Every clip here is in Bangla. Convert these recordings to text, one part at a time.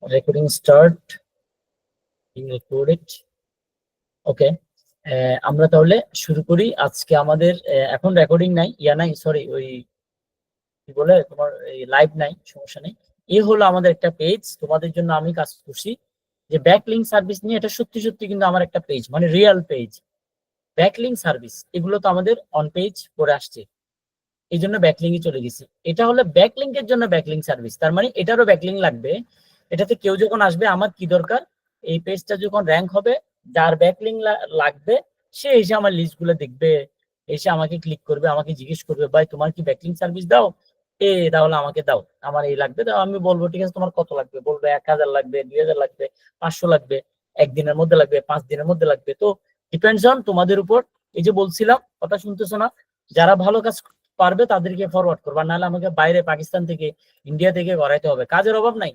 Recording start, recorded. ওকে, আমরা তাহলে শুরু করি। আজকে আমাদের এখন রেকর্ডিং নাই, নাই সরি, ওই কি বলে তোমার লাইভ নাই, সমস্যা নেই। হলো আমাদের একটা পেজ, তোমাদের জন্য আমি কাজ করছি যে ব্যাকলিংক সার্ভিস নিয়ে। এটা সত্যি সত্যি কিন্তু আমার একটা পেজ, মানে রিয়েল পেজ। ব্যাকলিংক সার্ভিস এগুলো তো আমাদের অন পেজ পড়ে আসছে, এই জন্য ব্যাকলিংকে চলে গেছি। এটা হলো ব্যাকলিংকের জন্য ব্যাকলিংক সার্ভিস, তার মানে এটারও ব্যাকলিং লাগবে। এটাতে কেউ যখন আসবে, আমার কি দরকার, এই পেজটা যখন র্যাঙ্ক হবে, যার ব্যাকলিং লাগবে সে এসে আমার লিস্ট গুলো দেখবে, এসে আমাকে ক্লিক করবে, আমাকে জিজ্ঞেস করবে ভাই তোমার কি ব্যাকলিং সার্ভিস দাও, তাহলে আমাকে দাও, আমার এই লাগবে দাও। আমি বলবো ঠিক আছে, তোমার কত লাগবে, বলবে 1000 লাগবে, 2000 লাগবে, 500 লাগবে, একদিনের মধ্যে লাগবে, 5 দিনের মধ্যে লাগবে। তো ডিপেন্ডস অন তোমাদের উপর। এই যে বলছিলাম, কথা শুনতেছো না? যারা ভালো কাজ পারবে তাদেরকে ফরওয়ার্ড করবা, নাহলে আমাকে বাইরে পাকিস্তান থেকে, ইন্ডিয়া থেকে করাইতে হবে। কাজের অভাব নাই।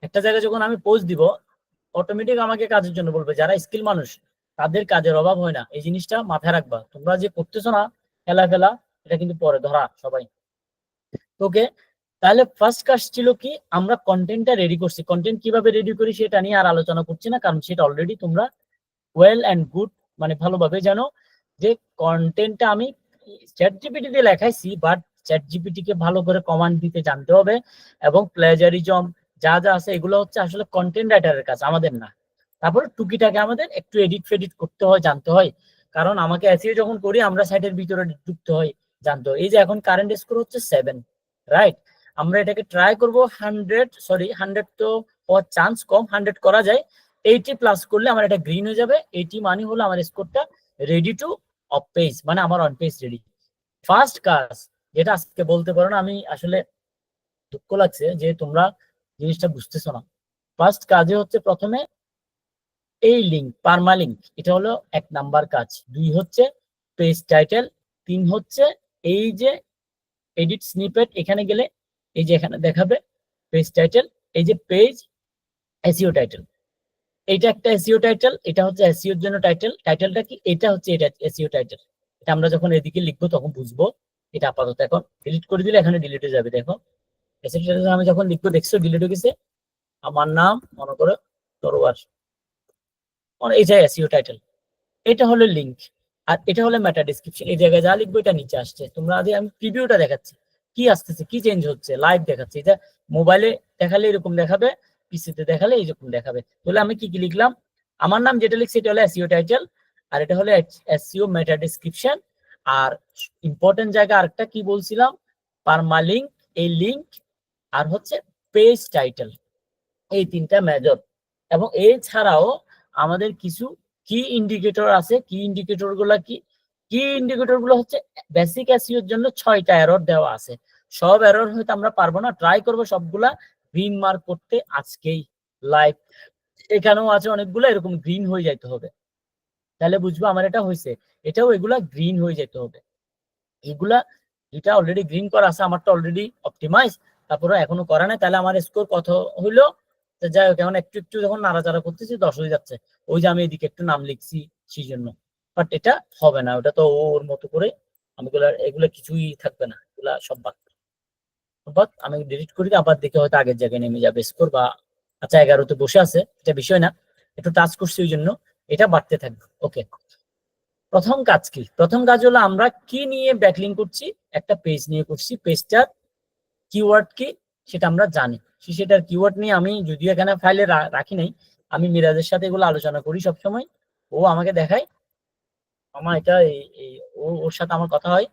একটা জায়গায় যখন আমি পোস্ট দিব, অটোমেটিক আমাকে কাজের জন্য বলবে। যারা স্কিল মানুষ তাদের কাজের অভাব হয় না, এই জিনিসটা মাথায় রাখবা। তোমরা যে করতেছো না খেলা ফেলা, এটা কিন্তু পরে ধরা সবাই। ওকে, তাহলে ফার্স্ট কাজ ছিল কি, আমরা কন্টেন্টটা রেডি করছি। কন্টেন্ট কিভাবে রেডি করি সেটা নিয়ে আর আলোচনা করছি না, কারণ সেটা অলরেডি তোমরা ওয়েল অ্যান্ড গুড, মানে ভালোভাবে জানো যে কন্টেন্টটা আমি চ্যাট জিপিটি দিয়ে লেখাইছি, বাট চ্যাট জিপিটি কে ভালো করে কমান্ড দিতে জানতে হবে। এবং প্লেজারিজম যা যা আছে এগুলো হচ্ছে আসলে কন্টেন্ট রাইটারের কাজ, আমাদের না। তারপর টুকিটাকে আমাদের একটু এডিট ফেডিট করতে হয়, জানতে হয়। কারণ আমাকে এসইও যখন করি, আমরা সাইটের ভিতরে ঢুকতে হয়, জানতে হয়। এই যে এখন কারেন্ট স্কোর হচ্ছে 7, রাইট? আমরা এটাকে ট্রাই করব 100, সরি 100 তো হওয়ার চান্স কম, 100 করা যায়। 80 প্লাস করলে আমার এটা গ্রিন হয়ে যাবে। 80 মানে হলো আমার স্কোরটা রেডি টু অফ পেজ, মানে আমার অন পেজ রেডি। ফার্স্ট কাজ যেটা আজকে বলতে পারো না, আমি আসলে দুঃখ লাগছে যে তোমরা জিনিসটা বুঝতেছো না। ফার্স্ট কাজে হচ্ছে প্রথমে এই লিঙ্ক, পারমালিঙ্ক, এটা হলো 1 নাম্বার কাজ। 2 হচ্ছে পেজ টাইটেল। 3 হচ্ছে এই যে এডিট স্নিপেট, এখানে গেলে এই যে এখানে দেখাবে পেজ টাইটেল, এই যে পেজ এসইও টাইটেল। এটা একটা এসইও টাইটেল, এটা হচ্ছে এসইও এর জন্য টাইটেল। টাইটেলটা কি, এটা হচ্ছে এটা এসইও টাইটেল। এটা আমরা যখন এদিকে লিখবো তখন বুঝবো। এটা আপাতত এখন ডিলিট করে দিলে এখানে ডিলিট হয়ে যাবে। দেখো এসইও টাইটেল আমি যখন লিখবো, দেখছো ডিলিট হয়ে গেছে। আমার নাম মনে করো তরোয়ার, এইটা এসইও টাইটেল। এটা হলো লিংক, আর এটা হলো মেটা ডেসক্রিপশন। এই জায়গায় যা লিখবো এটা নিচে আসছে। তোমরা আগে আমি প্রিভিউটা দেখাচ্ছি, কি আসতেছে, কি চেঞ্জ হচ্ছে, লাইভ দেখাচ্ছি। এটা মোবাইলে দেখালে এরকম দেখাবে, পিসিতে দেখালে এইরকম দেখাবে। তাহলে আমি কি কি লিখলাম, আমার নাম যেটা লিখছি এটা হলো এসইও টাইটেল, আর এটা হলো এসইও মেটা ডেসক্রিপশন। আর ইম্পর্টেন্ট জায়গা আরেকটা কি বলছিলাম, পারমালিঙ্ক, এই লিঙ্ক, আর হচ্ছে পেজ টাইটেল। এই 3টা মেজর। এবং এছাড়াও আমাদের কিছু কি ইন্ডিকেটর আছে। কি ইন্ডিকেটর গুলা কি, কি ইন্ডিকেটর গুলো হচ্ছে বেসিক এসইও এর জন্য 6টা এরর দেওয়া আছে। সব এরর হয়তো আমরা পারবো না, ট্রাই করবো সবগুলা গ্রিন মার্ক করতে আজকেই লাইভ। এখানেও আছে অনেকগুলো এরকম গ্রিন হয়ে যাইতে হবে, তাহলে বুঝবো আমার এটা হয়েছে। এটাও এগুলা গ্রিন হয়ে যেতে হবে। এগুলা যেটা অলরেডি গ্রিন করা আছে, আমারটা অলরেডি অপটিমাইজ, তারপরে এখনো করা নাই। তাহলে আমার স্কোর কত হইলো, যাই হোক এখন একটু একটু যখন নাড়াচাড়া করতেছি 10 হয়ে যাচ্ছে। ওই যে আমি এদিকে একটু নাম লিখছি সেই জন্য। বাট এটা হবে না, ওটা তো ওর মতো করে আমি এগুলা কিছুই থাকবে না, এগুলা সব বাদ। বাট আমি ডিলিট করি, আবার দেখে হয়তো আগের জায়গায় নেমে যাবে স্কোর। বা আচ্ছা 11তে বসে আছে, এটা বিষয় না, একটু টাচ করছি ওই জন্য এটা বাড়তে থাকবে। ওকে, প্রথম কাজ কি, প্রথম কাজ হলো আমরা কি নিয়ে ব্যাকলিং করছি, একটা পেজ নিয়ে করছি। পেজটার কিওয়ার্ড কি সেটা আমরা জানি, সেটার কিওয়ার্ড নিয়ে আমি যদিও এখানে ফাইলে রাখি নাই, আমি মিরাজের সাথে এগুলো আলোচনা করি সবসময়। ও আমাকে দেখায়, আমার এটা ওর সাথে আমার কথা হয়।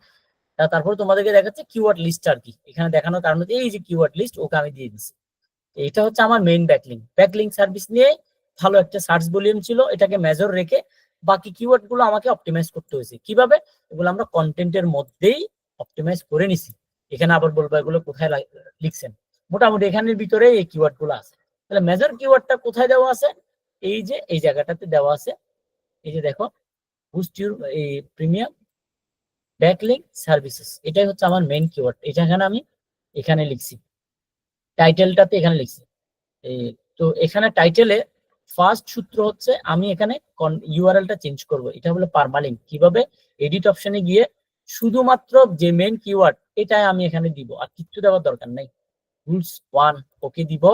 তারপর তোমাদেরকে দেখাচ্ছে কিওয়ার্ড লিস্ট আর কি, এখানে দেখানোর কারণ হচ্ছে এই যে কিওয়ার্ড লিস্ট ওকে আমি দিয়ে দিচ্ছি। এটা হচ্ছে আমার মেইন ব্যাকলিং। ব্যাকলিং সার্ভিস নিয়ে ভালো একটা সার্চ ভলিউম ছিল, এটাকে মেজর রেখে বাকি কিওয়ার্ড গুলো আমাকে অপটিমাইজ করতে হয়েছে। কিভাবে, এগুলো আমরা কন্টেন্টের মধ্যেই অপটিমাইজ করে নিছি। এখানে আবার বলবো এগুলো কোথায় লিখছেন, মোটামুটি এখানের ভিতরে এই কিওয়ার্ড গুলো আছে। তাহলে মেজর কিওয়ার্ডটা কোথায় দেওয়া আছে, এই যে এই জায়গাটাতে দেওয়া আছে। এই যে দেখো, বুস্ট ইউর এই প্রিমিয়াম ব্যাকলিং সার্ভিসেস, এটাই হচ্ছে আমার মেইন কিওয়ার্ড। এটা এখানে আমি এখানে লিখছি, টাইটেলটাতে এখানে লিখছি। তো এখানে টাইটেলে ফার্স্ট সূত্র হচ্ছে আমি এখানে ইউআরএলটা চেঞ্জ করব। এটা হলো পারমালিঙ্ক। কিভাবে, এডিট অপশনে গিয়ে শুধুমাত্র যে মেইন কিওয়ার্ড এটাই আমি এখানে দিব, আর কিচ্ছু দেওয়ার দরকার নাই। রুলস 1 ওকে দিব।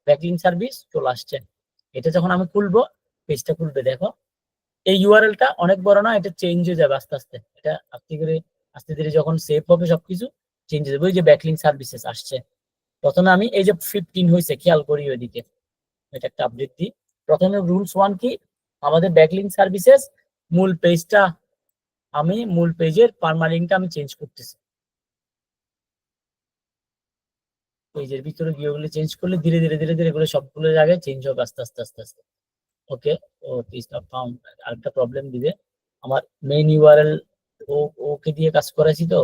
ব্যাকলিংক সার্ভিস চলে আসছে। এটা যখন আমি খুলবো, পেজটা খুলবে, দেখো এই ইউআরএলটা অনেক বড় না, এটা চেঞ্জ হয়ে যাবে আস্তে আস্তে। এটা আস্তে ধীরে যখন সেভ হবে সবকিছু চেঞ্জ হয়ে যাবে। ওই যে ব্যাকলিংক সার্ভিসেস আসছে। প্রথমে আমি এই যে 15 হয়েছে, খেয়াল করি ওইদিকে, এটা একটা আপডেট দিই। প্রথমে রুলস 1 কি, আমাদের ব্যাকলিংক সার্ভিসেস মূল পেজটা, আমি মূল পেজের পারমালিঙ্কটা আমি চেঞ্জ করতেছি। পেজের ভিতরে গিয়ে ওগুলো চেঞ্জ করলে ধীরে ধীরে ধীরে ধীরে এগুলো সবগুলো জায়গায় চেঞ্জ হবে আস্তে আস্তে আস্তে আস্তে। ওকে, ও পেজ নট ফাউন্ড আরেকটা প্রবলেম দিবে। আমার মেইন ইউআরএল ওকে দিয়ে কাজ করাইছি, তো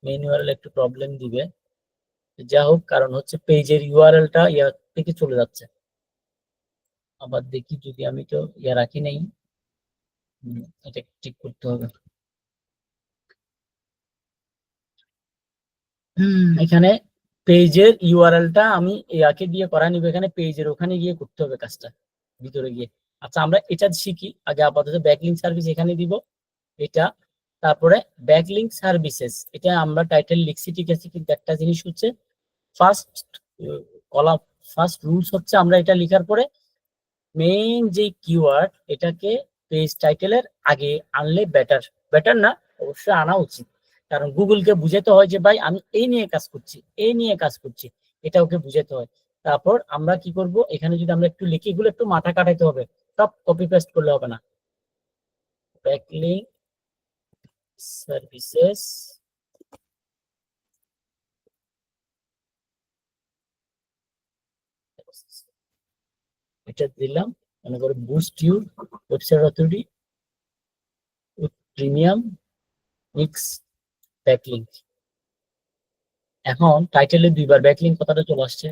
মেইন ইউআরএল একটু প্রবলেম দিবে। যা হোক, কারণ হচ্ছে পেজের ইউআরএলটা ইয়া থেকে চলে যাচ্ছে। আবার দেখি, যদি আমি তো ইয়া রাখি নাই, এটা ঠিক করতে হবে। এখানে পেজের ইউআরএলটা আমি ইয়াকে দিয়ে করা নিব, এখানে পেজের ওখানে গিয়ে করতে হবে কাজটা, ভিতরে গিয়ে। আচ্ছা, আমরা এটা শিখি আগে। আপাতত ব্যাকলিংক সার্ভিস এখানে দিব এটা, তারপরে ব্যাকলিংক সার্ভিসেস, এটা আমরা টাইটেল লিখছি, ঠিক আছে, কিন্তু একটা জিনিস হচ্ছে ফার্স্ট কলাম, ফার্স্ট রুলস হচ্ছে আমরা এটা লিখার পরে মেইন যে কিওয়ার্ড, এটাকে পেজ টাইটেলের আগে আনলে বেটার। বেটার না, অবশ্যই আনা উচিত, কারণ গুগলকে বুঝাতে হয় যে ভাই আমি এই নিয়ে কাজ করছি, এই নিয়ে কাজ করছি, এটা ওকে বুঝাতে হয়। তারপর আমরা কি করব, এখানে যদি আমরা একটু লিখি, এগুলো একটু মাথা কাটাইতে হবে, সব কপি পেস্ট করলে হবে না। ব্যাকলিংক সার্ভিসেস, এটা দিলাম, মনে করে boost your website authority with premium mix backlink. এখন টাইটেলে দুইবার ব্যাকলিংক কথাটা চলে আসছে।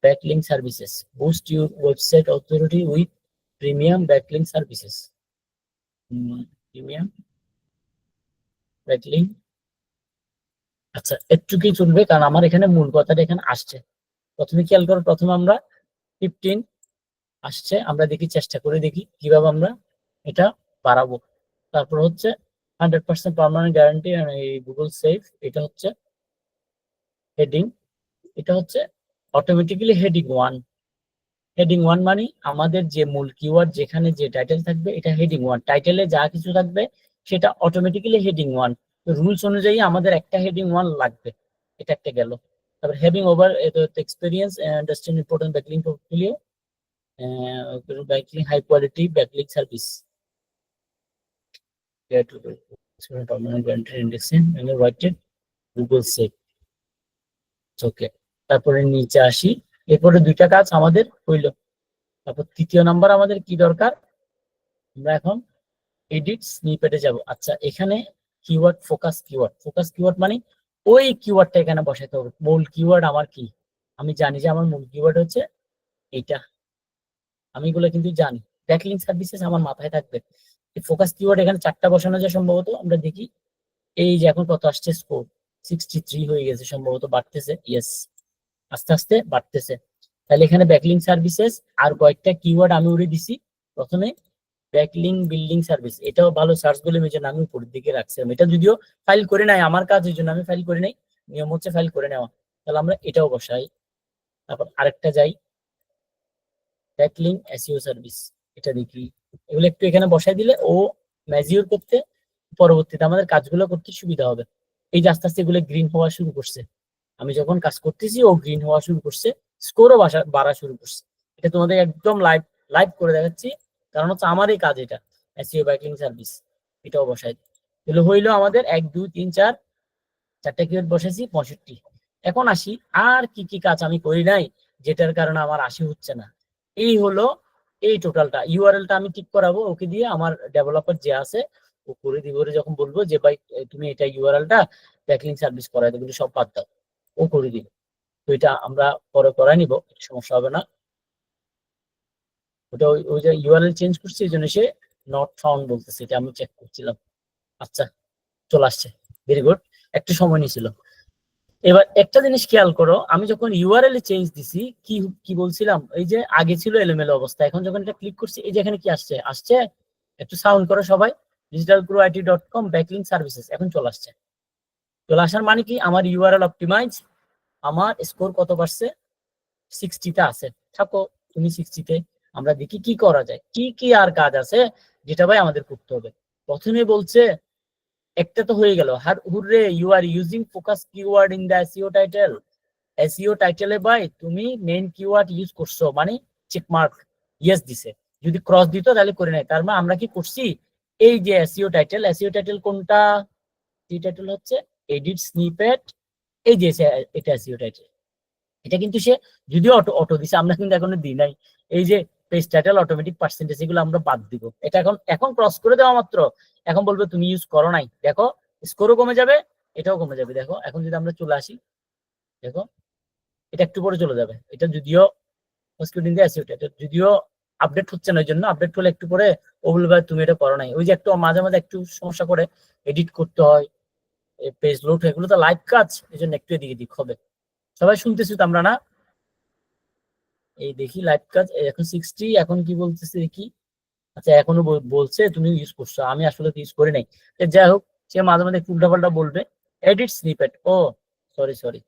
Backlink services, boost your website authority with premium backlink services. Premium backlink, আচ্ছা একটুকুই চলবে, কারণ আমার এখানে মূল কথাটা এখানে আসছে। প্রথমে খেয়াল করো, প্রথমে আমরা 15 আসছে, আমরা দেখি, চেষ্টা করে দেখি কিভাবে আমরা এটা বাড়াবো। তারপর হচ্ছে 100% পার্মানেন্ট গ্যারান্টি গুগল সেভ, এটা হচ্ছে হেডিং, এটা হচ্ছে অটোমেটিক্যালি হেডিং 1। হেডিং 1 মানে আমাদের যে মূল কিওয়ার্ড, যেখানে যে টাইটেল থাকবে এটা হেডিং 1, টাইটেলে যা কিছু থাকবে সেটা অটোমেটিক্যালি হেডিং 1। রুলস অনুযায়ী আমাদের একটা হেডিং 1 লাগবে, এটা একটা গেল। তারপর having over experience understand important backlink portfolio, backlink high quality backlink service, permanent guarantee indexing and rated Google save. Okay, তারপরে নিচে আসি, এরপরে দুইটা কাজ আমাদের হইল। তারপর তৃতীয় নাম্বার আমাদের কি দরকার, আমরা এখন এডিট স্নিপেটে যাব। আচ্ছা, এখানে keyword focus keyword, focus keyword মানে ওই কিওয়ার্ডটা এখানে বসাতে হবে। মূল কিওয়ার্ড আমার কি, আমি জানি যে আমার মূল কিওয়ার্ড হচ্ছে এইটা, আমি এগুলো কিন্তু জানি। ব্যাকলিংক সার্ভিসেস আমার মাথায় থাকবে। ফোকাস কিওয়ার্ড এখানে 4টা বসানো যায় সম্ভবত, আমরা দেখি। এই যে এখন কত আসছে, স্কোর 63 হয়ে গেছে সম্ভবত, বাড়তেছে, ইয়েস, আস্তে আস্তে বাড়তেছে। তাহলে এখানে ব্যাকলিংক সার্ভিসেস আর কয়েকটা কিওয়ার্ড আমি উড়ে দিছি। প্রথমে ব্যাকলিংক বিল্ডিং সার্ভিস, এটাও ভালো সার্চ বলে এই জন্য আমি উপরের দিকে রাখছিলাম। এটা যদিও ফাইল করে নাই, আমার কাজ এই জন্য আমি ফাইল করে নাই, নিয়ম হচ্ছে ফাইল করে নেওয়া। তাহলে আমরা এটাও বসাই। তারপর আরেকটা যাই, ব্যাকলিংক এসইও সার্ভিস, এটা দেখি। এগুলো একটু এখানে বসাই দিলে ও ম্যাজিওর করতে, পরবর্তীতে আমাদের কাজগুলো করতে সুবিধা হবে। এই যে আস্তে আস্তে এগুলো গ্রিন হওয়া শুরু করছে, আমি যখন কাজ করতেছি ও গ্রিন হওয়া শুরু করছে, স্কোরও বাড়া শুরু করছে। এটা তোমাদের একদম লাইভ লাইভ করে দেখাচ্ছি, কারণ হচ্ছে আমার এই কাজ, এটা এসইও ব্যাকলিংক সার্ভিস, এটাও বসাই। এগুলো হইলো আমাদের 1 2 3 4, 4টা কিওয়ার্ড বসাইছি, 65। এখন আসি, আর কি কি কাজ আমি করি নাই যেটার কারণে আমার 80 হচ্ছে না। এই হলো এই টোটালটা। ইউআরএলটা আমি ঠিক করাবো ওকে দিয়ে, আমার ডেভেলপার যে আছে ও করে দিব। যখন বলবো যে ভাই তুমি এটা ইউআরএলটা ব্যাকলিংক সার্ভিস করাই দেবো, সব বাদ দাও, ও করে দিবে। তো এটা আমরা পরে করাই নিব, সমস্যা হবে না। ওটা ওই যে ইউআরএল চেঞ্জ করছে, এই জন্য সে নট ফাউন্ড বলতেছে, এটা আমি চেক করছিলাম। আচ্ছা, চলে আসছে, ভেরি গুড, একটু সময় নিয়েছিল। এবার একটা জিনিস খেয়াল করো, আমি যখন ইউআরএল এ চেঞ্জ দিছি, কি কি বলছিলাম, এই যে আগে ছিল এলোমেলো অবস্থা, এখন যখন এটা ক্লিক করছি, এই যে এখানে কি আসছে, একটু সাউন্ড করো সবাই, digitalgrow-it.com ব্যাকলিংক সার্ভিসেস, এখন চলে আসছে। চলে আসার মানে কি, আমার ইউআরএল অপটিমাইজ, আমার স্কোর কত বাড়ছে, 60তে আছে, থাকো তুমি 60তে। আমরা দেখি কি করা যায়, কি কি আর কাজ আছে যেটা ভাই আমাদের করতে হবে। প্রথমে বলছে একটা তো হয়ে গেল, hurray you are using focus keyword in the SEO title. SEO টাইটেলে ভাই তুমি মেইন কিওয়ার্ড ইউজ করছো, মানে চেক মার্ক ইয়েস দিছে। যদি ক্রস দিত তাহলে করে নাই। তার মানে আমরা কি করছি, এই যে এসইও টাইটেল, এসইও টাইটেল কোনটা, এই টাইটেল হচ্ছে এডিট স্নিপেট, এই যে এটা এসইও টাইটেল। এটা কিন্তু সে যদিও অটো অটো দিছে, আমরা কিন্তু এখনো দিই নাই। এই যে পেজ টাইটেল অটোমেটিক পার্সেন্টেজ, এগুলো আমরা বাদ দিব। এটা এখন এখন ক্রস করে দেওয়া মাত্র এখন বলবে তুমি ইউজ করো নাই। দেখো স্কোরও কমে যাবে, এটাও কমে যাবে। দেখো এখন যদি আমরা চলে আসি, দেখো এটা একটু পরে চলে যাবে। এটা যদিও যদিও আপডেট হচ্ছে না, ওই জন্য আপডেট হলে একটু পরে ও বলবে তুমি এটা করো নাই। ওই যে একটু মাঝে মাঝে একটু সমস্যা করে, এডিট করতে হয়, পেজ লোড হয়, এগুলো তো লাইভ কাজ, এই জন্য একটু এদিক এদিক হবে। সবাই শুনতেছি তো আমরা না? এই দেখি লাইভ কাজ এখন 60, এখন কি বলতেছে দেখি। আচ্ছা এখনো বলছে তুমি ইউজ করছো, আমি আসলে ইউজ করি নাই। যাই হোক, সে মাঝে মাঝে একটু উল্টাপাল্টা বলবে। এডিট স্নিপেট, ও সরি সরি,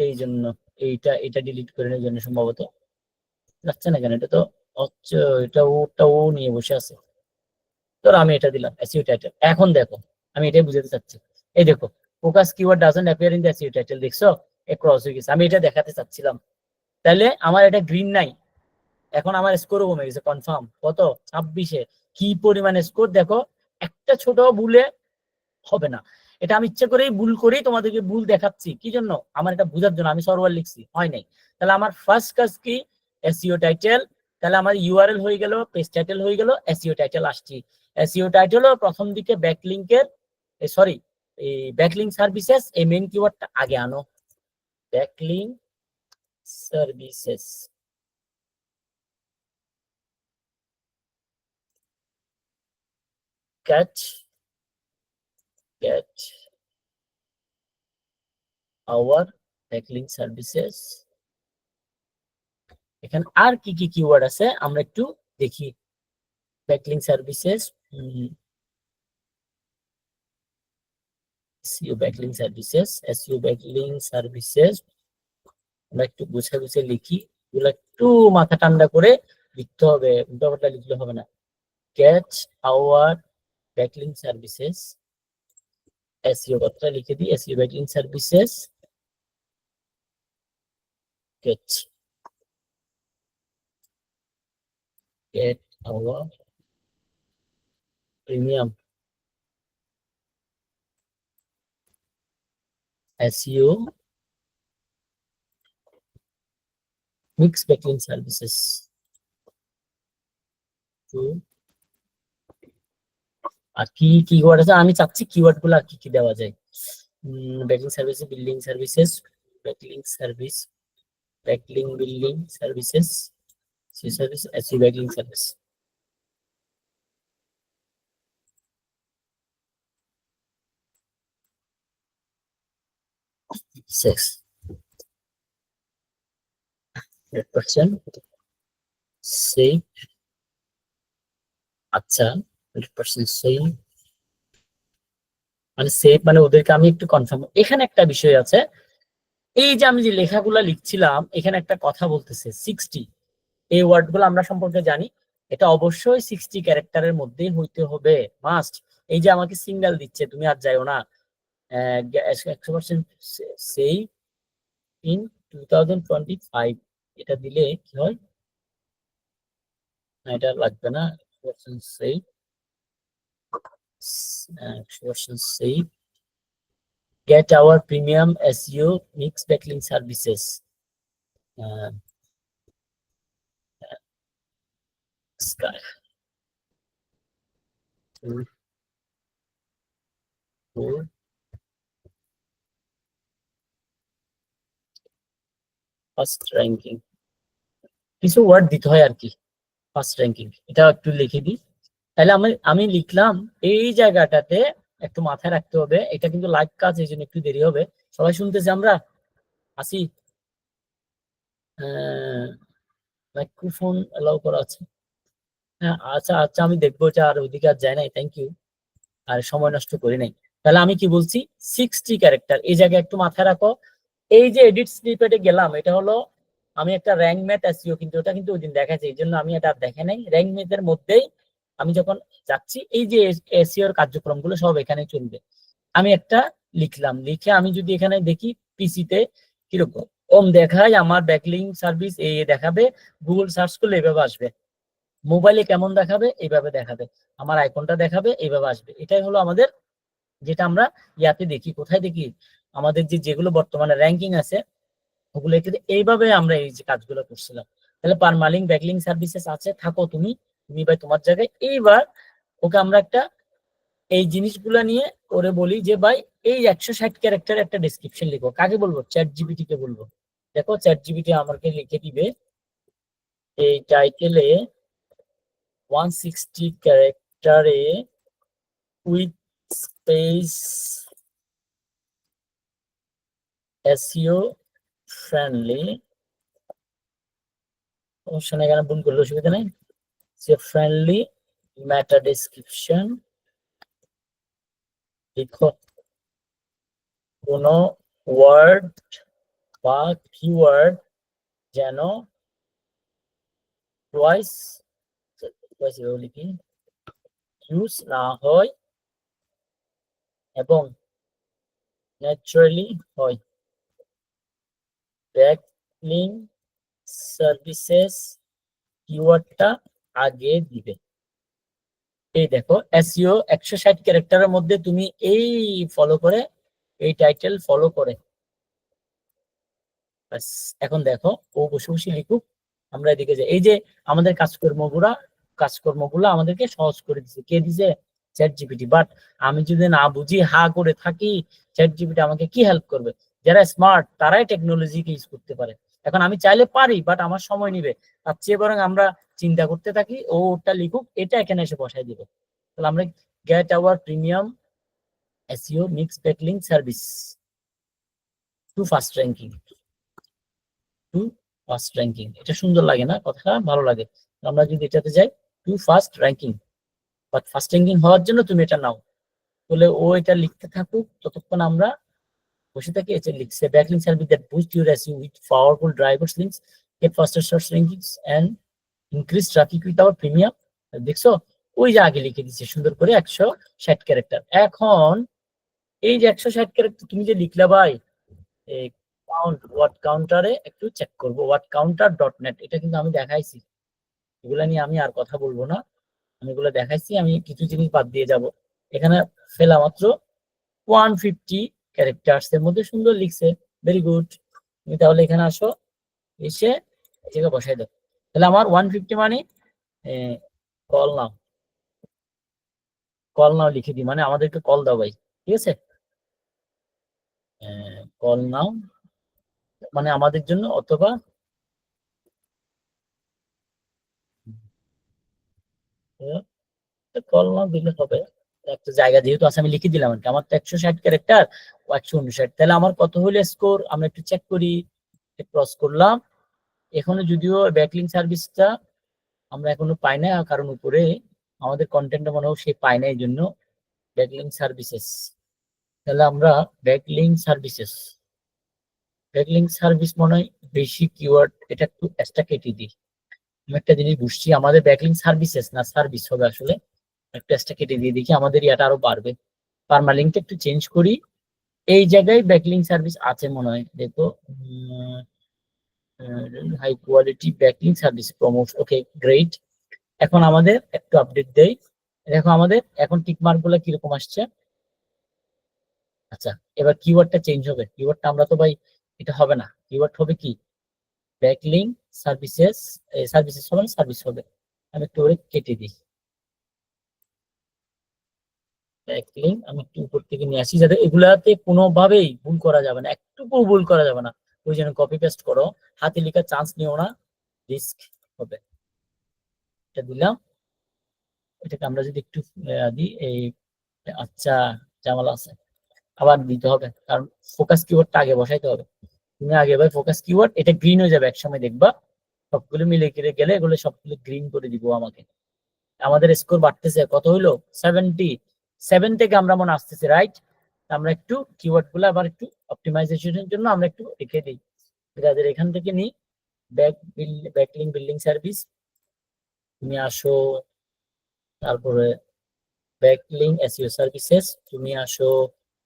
এই জন্য এইটা এটা ডিলিট করে নেওয়ার জন্য সম্ভবত যাচ্ছে না কেন। এটা তো হচ্ছে, ওটা ও নিয়ে বসে আছে। তো আমি এটা দিলাম এসইও টাইটেল। এখন দেখো আমি এটাই বুঝাতে চাচ্ছি। এই দেখো focus keyword doesn't appear in the SEO title, দেখছো এ ক্রস হয়ে গেছে। আমি এটা দেখাতে চাচ্ছিলাম। তাহলে আমার এটা গ্রিন নাই, এখন আমার স্কোরও কমে গেছে কনফার্ম। কত, 26-এ। কি পরিমাণে স্কোর দেখো, একটা ছোট ভুলে হবে না। এটা আমি ইচ্ছা করেই ভুল করেই তোমাদেরকে ভুল দেখাচ্ছি, কি জন্য, আমার এটা বোঝার জন্য। আমি সরওয়ার লিখছি, হয় নাই। তাহলে আমার ফার্স্ট কাজ কি, এসইও টাইটেল। তাহলে আমার ইউআরএল হয়ে গেল, পেজ টাইটেল হয়ে গেল, এসইও টাইটেল আসছি। এসইও টাইটেলও প্রথম দিকে ব্যাকলিংকের, সরি, এই ব্যাকলিং সার্ভিসেস, এই মেইন কিওয়ার্ডটা আগে আনো। Backlink services, get get our backlink services। এখানে আর কি কি কিওয়ার্ড আছে আমরা একটু দেখি। Backlink services, SEO backlink services, SEO backlink services. আমরা একটু গুছিয়ে গুছিয়ে লিখি, এগুলো একটু মাথা ঠান্ডা করে লিখতে হবে, উল্টাপাল্টা লিখলে হবে না। Get our backlink services, SEO কথাটা লিখে দিই, SEO backlink services get get our premium SEO mix backlink services to। আর কি কিওয়ার্ড আছে আমি চাচ্ছি, কিওয়ার্ড গুলো কি কি দেওয়া যায়। Backlink service, building services, backlink service, backlink building services, C service, SEO backlink service. Six 100% save. আচ্ছা 100% সেভ, মানে সেভ মানে ওদেরকে আমি একটু কনফার্ম। এখানে একটা বিষয় আছে, এই যে আমি যে লেখাগুলা লিখছিলাম, এখানে একটা কথা বলতেছে 60, এই ওয়ার্ড গুলো আমরা সম্পর্কে জানি, এটা অবশ্যই 60 ক্যারেক্টারের মধ্যেই হইতে হবে, মাস্ট। এই যে আমাকে সিঙ্গেল দিচ্ছে, তুমি আর যাইও না। 100% সেভ ইন 2025, এটা দিলে কি হয় না, এটা লাগবে না। 100% save, 100% save get our premium SEO mix backlink services। Sky first ranking, কিছু ওয়ার্ড দিতে হয় আর কি। ফার্স্ট র্যাঙ্কিং এটা একটু লিখে দিই। তাহলে আমি আমি লিখলাম, এই জায়গাটাতে একটু মাথায় রাখতে হবে, এটা কিন্তু লাইভ কাজ, এই জন্য একটু দেরি হবে। সবাই শুনতেছি আমরা? আসি, মাইক্রোফোন এলাও করা আছে? হ্যাঁ আচ্ছা আচ্ছা, আমি দেখবো যে আর ওইদিকে আর যায় নাই, থ্যাংক ইউ। আর সময় নষ্ট করি নাই। তাহলে আমি কি বলছি, 60 ক্যারেক্টার, এই জায়গায় একটু মাথায় রাখো। এই যে এডিট স্নিপেটে গেলাম, এটা হলো আমি একটা র্যাঙ্ক ম্যাথ এসইও, কিন্তু ওটা কিন্তু ওই দিন দেখাচ্ছি, এই জন্য আমি এটা আর দেখে নাই। র্যাঙ্ক ম্যাথের মধ্যেই আমি যখন যাচ্ছি, এই যে এসইওর কার্যক্রমগুলো সব এখানে চলবে। আমি একটা লিখলাম, লিখে আমি যদি এখানে দেখি পিসিতে কিরকম দেখায়, আমার ব্যাকলিংক সার্ভিস এই দেখাবে, গুগল সার্চ করলে এইভাবে আসবে, মোবাইলে কেমন দেখাবে এইভাবে দেখাবে, আমার আইকনটা দেখাবে এইভাবে আসবে। এটাই হলো আমাদের, যেটা আমরা ইয়াতে দেখি, কোথায় দেখি, আমাদের যেগুলো বর্তমানে র্যাঙ্কিং আছে ওগুলো কিন্তু এইভাবে আমরা এই যে কাজগুলো করছিলাম। তাহলে পারমালিং ব্যাকলিং সার্ভিসেস আছে, থাকো তুমি, তুমি ভাই তোমার জায়গায়। এইবার ওকে আমরা একটা এই জিনিসগুলো নিয়ে করে বলি যে ভাই এই 160 ক্যারেক্টার একটা ডেসক্রিপশন লিখো। কাকে বলবো? চ্যাট জিপিটি কে বলবো। দেখো চ্যাট জিপিটি আমাকে লিখে দিবে এই টাইটেলে 160 ক্যারেক্টারে with space SEO friendly, option এখানে ভুল করলে অসুবিধা নেই, সে ফ্রেন্ডলি মেটা ডেসক্রিপশন লিখো। কোনো ওয়ার্ড বা কিওয়ার্ড যেন টুয়াইস লিখি ইউজ না হয় এবং ন্যাচারালি হয়। ব্যাকলিং সার্ভিসেস কিওয়ার্ডটা আগে দিবে। এই দেখো এসইও 160 ক্যারেক্টারের মধ্যে তুমি এই ফলো করে, এই টাইটেল ফলো করে, এখন দেখো ও বসে বসে লিখুক, আমরা এদিকে যাই। এই যে আমাদের কাজকর্মগুলো আমাদেরকে সহজ করে দিচ্ছে, কে দিছে? Chat GPT. বাট আমি যদি না বুঝি, হা করে থাকি, চ্যাট জিপিটি আমাকে কি হেল্প করবে? যারা স্মার্ট তারাই টেকনোলজিকে ইউজ করতে পারে। এখন আমি চাইলে পারি, বাট আমার সময় নিবে, তার চেয়ে বরং আমরা চিন্তা করতে থাকি, ও ওটা লিখুক, এটা এখানে এসে বসাই দিবে। তাহলে আমরা get our premium SEO mix backlink service to fast ranking, to fast ranking. এটা সুন্দর লাগে না? কথাটা ভালো লাগে। আমরা যদি এটাতে যাই, to fast ranking, but fast ranking হওয়ার জন্য তুমি এটা নাও। তাহলে ও এটা লিখতে থাকুক, ততক্ষণ আমরা বসে থাকি। এটা লিখছে backlink service that boost your SEO with powerful drivers links, get faster search rankings and increase traffic with our premium. দেখছো ওই যে আগে লিখে দিচ্ছে সুন্দর করে 160 ক্যারেক্টার। এখন এই যে 160 ক্যারেক্টার তুমি যে লিখলা ভাই, এই কাউন্ট ওয়ার্ড কাউন্টারে একটু চেক করবো, ওয়ার্ড কাউন্টার ডট নেট, এটা কিন্তু আমি দেখাইছি, এগুলা নিয়ে আমি আর কথা বলবো না, আমি এগুলো দেখাইছি। আমি কিছু জিনিস বাদ দিয়ে যাব। এখানে ফেলা মাত্র 150 ক্যারেক্টার্স এর মধ্যে সুন্দর লিখছে, ভেরি গুড। তুমি তাহলে এখানে আসো, এসে এটাকে বসাই দাও। তাহলে আমার 150 মানে কল নাও, কল নাও লিখে দিই, মানে আমাদেরকে কল দাও ভাই, ঠিক আছে? কল নাও মানে আমাদের জন্য, অথবা কল নাও দিলে হবে। একটা জায়গা যেহেতু আছে আমি লিখে দিলাম আর কি। আমার তো 160 ক্যারেক্টার ও 159, তাহলে আমার কত হইলে স্কোর আমরা একটু চেক করি। ক্রস করলাম। এখনো যদিও ব্যাকলিং সার্ভিসটা আমরা এখনো পাই না, কারণ উপরে আমাদের কন্টেন্টটা মনে হয় সে পায় না, এই জন্য ব্যাকলিং সার্ভিসেস। তাহলে আমরা ব্যাকলিং সার্ভিসেস, ব্যাকলিং সার্ভিস মনে হয় বেশি কিওয়ার্ড, এটা একটু এক্সট্রা কেটে দিই। আমি একটা জিনিস বুঝছি, আমাদের ব্যাকলিং সার্ভিসেস না সার্ভিস হবে আসলে, একটা এক্সট্রা কেটে দিয়ে দেখি আমাদের ইয়াটা আরো বাড়বে। পারমালিংকটা একটু চেঞ্জ করি, এই জায়গায় ব্যাকলিং সার্ভিস আছে মনে হয়, দেখো high quality backlink service promote, okay great. এখন আমাদের একটু আপডেট দেই, দেখো আমাদের এখন টিক মার্ক গুলো কিরকম আসছে। আচ্ছা, এবার কিওয়ার্ডটা চেঞ্জ হবে, কিওয়ার্ডটা আমরা তো ভাই এটা হবে না, কিওয়ার্ড হবে কি ব্যাকলিং সার্ভিসেস, সার্ভিসেস হবে না, সার্ভিস হবে। আমি একটু করে কেটে দিই, ব্যাকলিং আমি একটু উপর থেকে নিয়ে আসি, যাতে এগুলাতে কোনোভাবেই ভুল করা যাবে না, একটুকু ভুল করা যাবে না। ওই জন্য কপি পেস্ট করো, হাতে লেখার চান্স নিও না, রিস্ক হবে। এটা দিলাম, এটাকে আমরা যদি একটু দিই, এই আচ্ছা ঝামেলা আছে, আবার দিতে হবে, কারণ ফোকাস কিওয়ার্ডটা আগে বসাইতে হবে। তুমি আগে ভাই ফোকাস কিওয়ার্ড, এটা গ্রিন হয়ে যাবে একসময় দেখবা, সবগুলো মিলে গেলে এগুলো সবগুলো গ্রিন করে দিব আমাকে। আমাদের স্কোর বাড়তেছে, কত হইলো 77 থেকে আমরা মনে আসতেছি, রাইট? আমরা একটু কিওয়ার্ড গুলো আবার একটু অপটিমাইজেশনের জন্য আমরা একটু রেখে দিই। যাদের এখান থেকে নিই ব্যাকলিং বিল্ডিং সার্ভিস, তুমি আসো, তারপরে ব্যাকলিং এসইও সার্ভিসেস, তুমি আসো।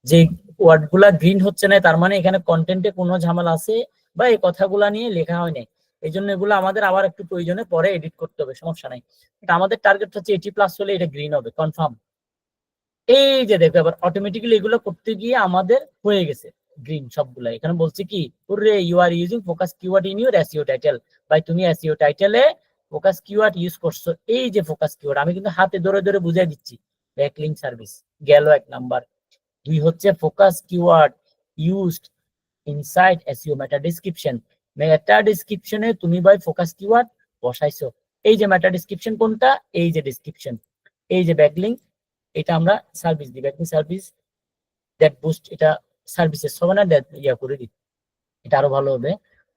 যে ওয়ার্ড গুলা গ্রিন হচ্ছে না তার মানে এখানে কন্টেন্টে কোনো ঝামেলা আছে বা এই কথাগুলা নিয়ে লেখা হয় নাই, এই জন্য এগুলো আমাদের আবার একটু প্রয়োজনে পরে এডিট করতে হবে, সমস্যা নাই। আমাদের টার্গেট হচ্ছে 80+ হলে এটা গ্রিন হবে কনফার্ম। এই যে দেখো এবার অটোমেটিক্যালি এগুলো করতে গিয়ে আমাদের হয়ে গেছে গ্রিন সবগুলা। এখানে বলছে কি, ওরে you are using focus keyword in your SEO title, ভাই তুমি এসইও টাইটেলে ফোকাস কিওয়ার্ড ইউজ করছো। এই যে ফোকাস কিওয়ার্ড আমি কিন্তু হাতে ধরে ধরে বুঝাই দিচ্ছি। ব্যাকলিংক সার্ভিস গেল 1 নাম্বার। 2 হচ্ছে focus keyword used inside SEO meta description. Meta ডেসক্রিপশনে তুমি ভাই ফোকাস কিওয়ার্ড বসাইছো। এই যে মেটা ডেসক্রিপশন কোনটা, এই যে ডেসক্রিপশন, এই যে ব্যাকলিংক, এটা আমরা সার্ভিস দিই, ব্যাকলিং সার্ভিস দ্যাট বুস্ট, এটা সার্ভিসেস হবে না, দ্যাট ইয়া করে দিই, এটা আরো ভালো হবে।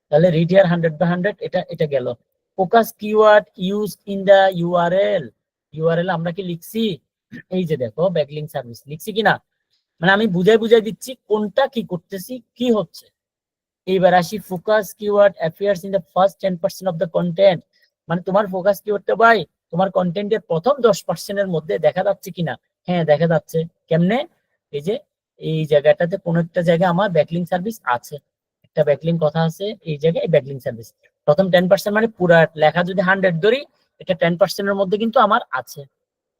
তাহলে রিড হিয়ার 100/100, এটা এটা গেল। Focus keyword use in the URL, URL আমরা কি লিখছি, এই যে দেখো ব্যাকলিং সার্ভিস লিখছি কিনা, মানে আমি বুঝাই বুঝাই দিচ্ছি কোনটা কি করতেছি কি হচ্ছে। এইবার আসি focus keyword appears in the first 10% of the content, মানে তোমার ফোকাস কিওয়ার্ডটা ভাই তোমার কন্টেন্টের প্রথম 10%-এর মধ্যে দেখা যাচ্ছে কিনা। হ্যাঁ দেখা যাচ্ছে। কেমনে, এই যে এই জায়গাটাতে কোন একটা জায়গায় আমার ব্যাকলিং সার্ভিস আছে, একটা ব্যাকলিং কথা আছে এই জায়গায় ব্যাকলিং সার্ভিস প্রথম 10%, মানে পুরা লেখা যদি 100 ধরি, এটা 10%-এর মধ্যে কিন্তু আমার আছে।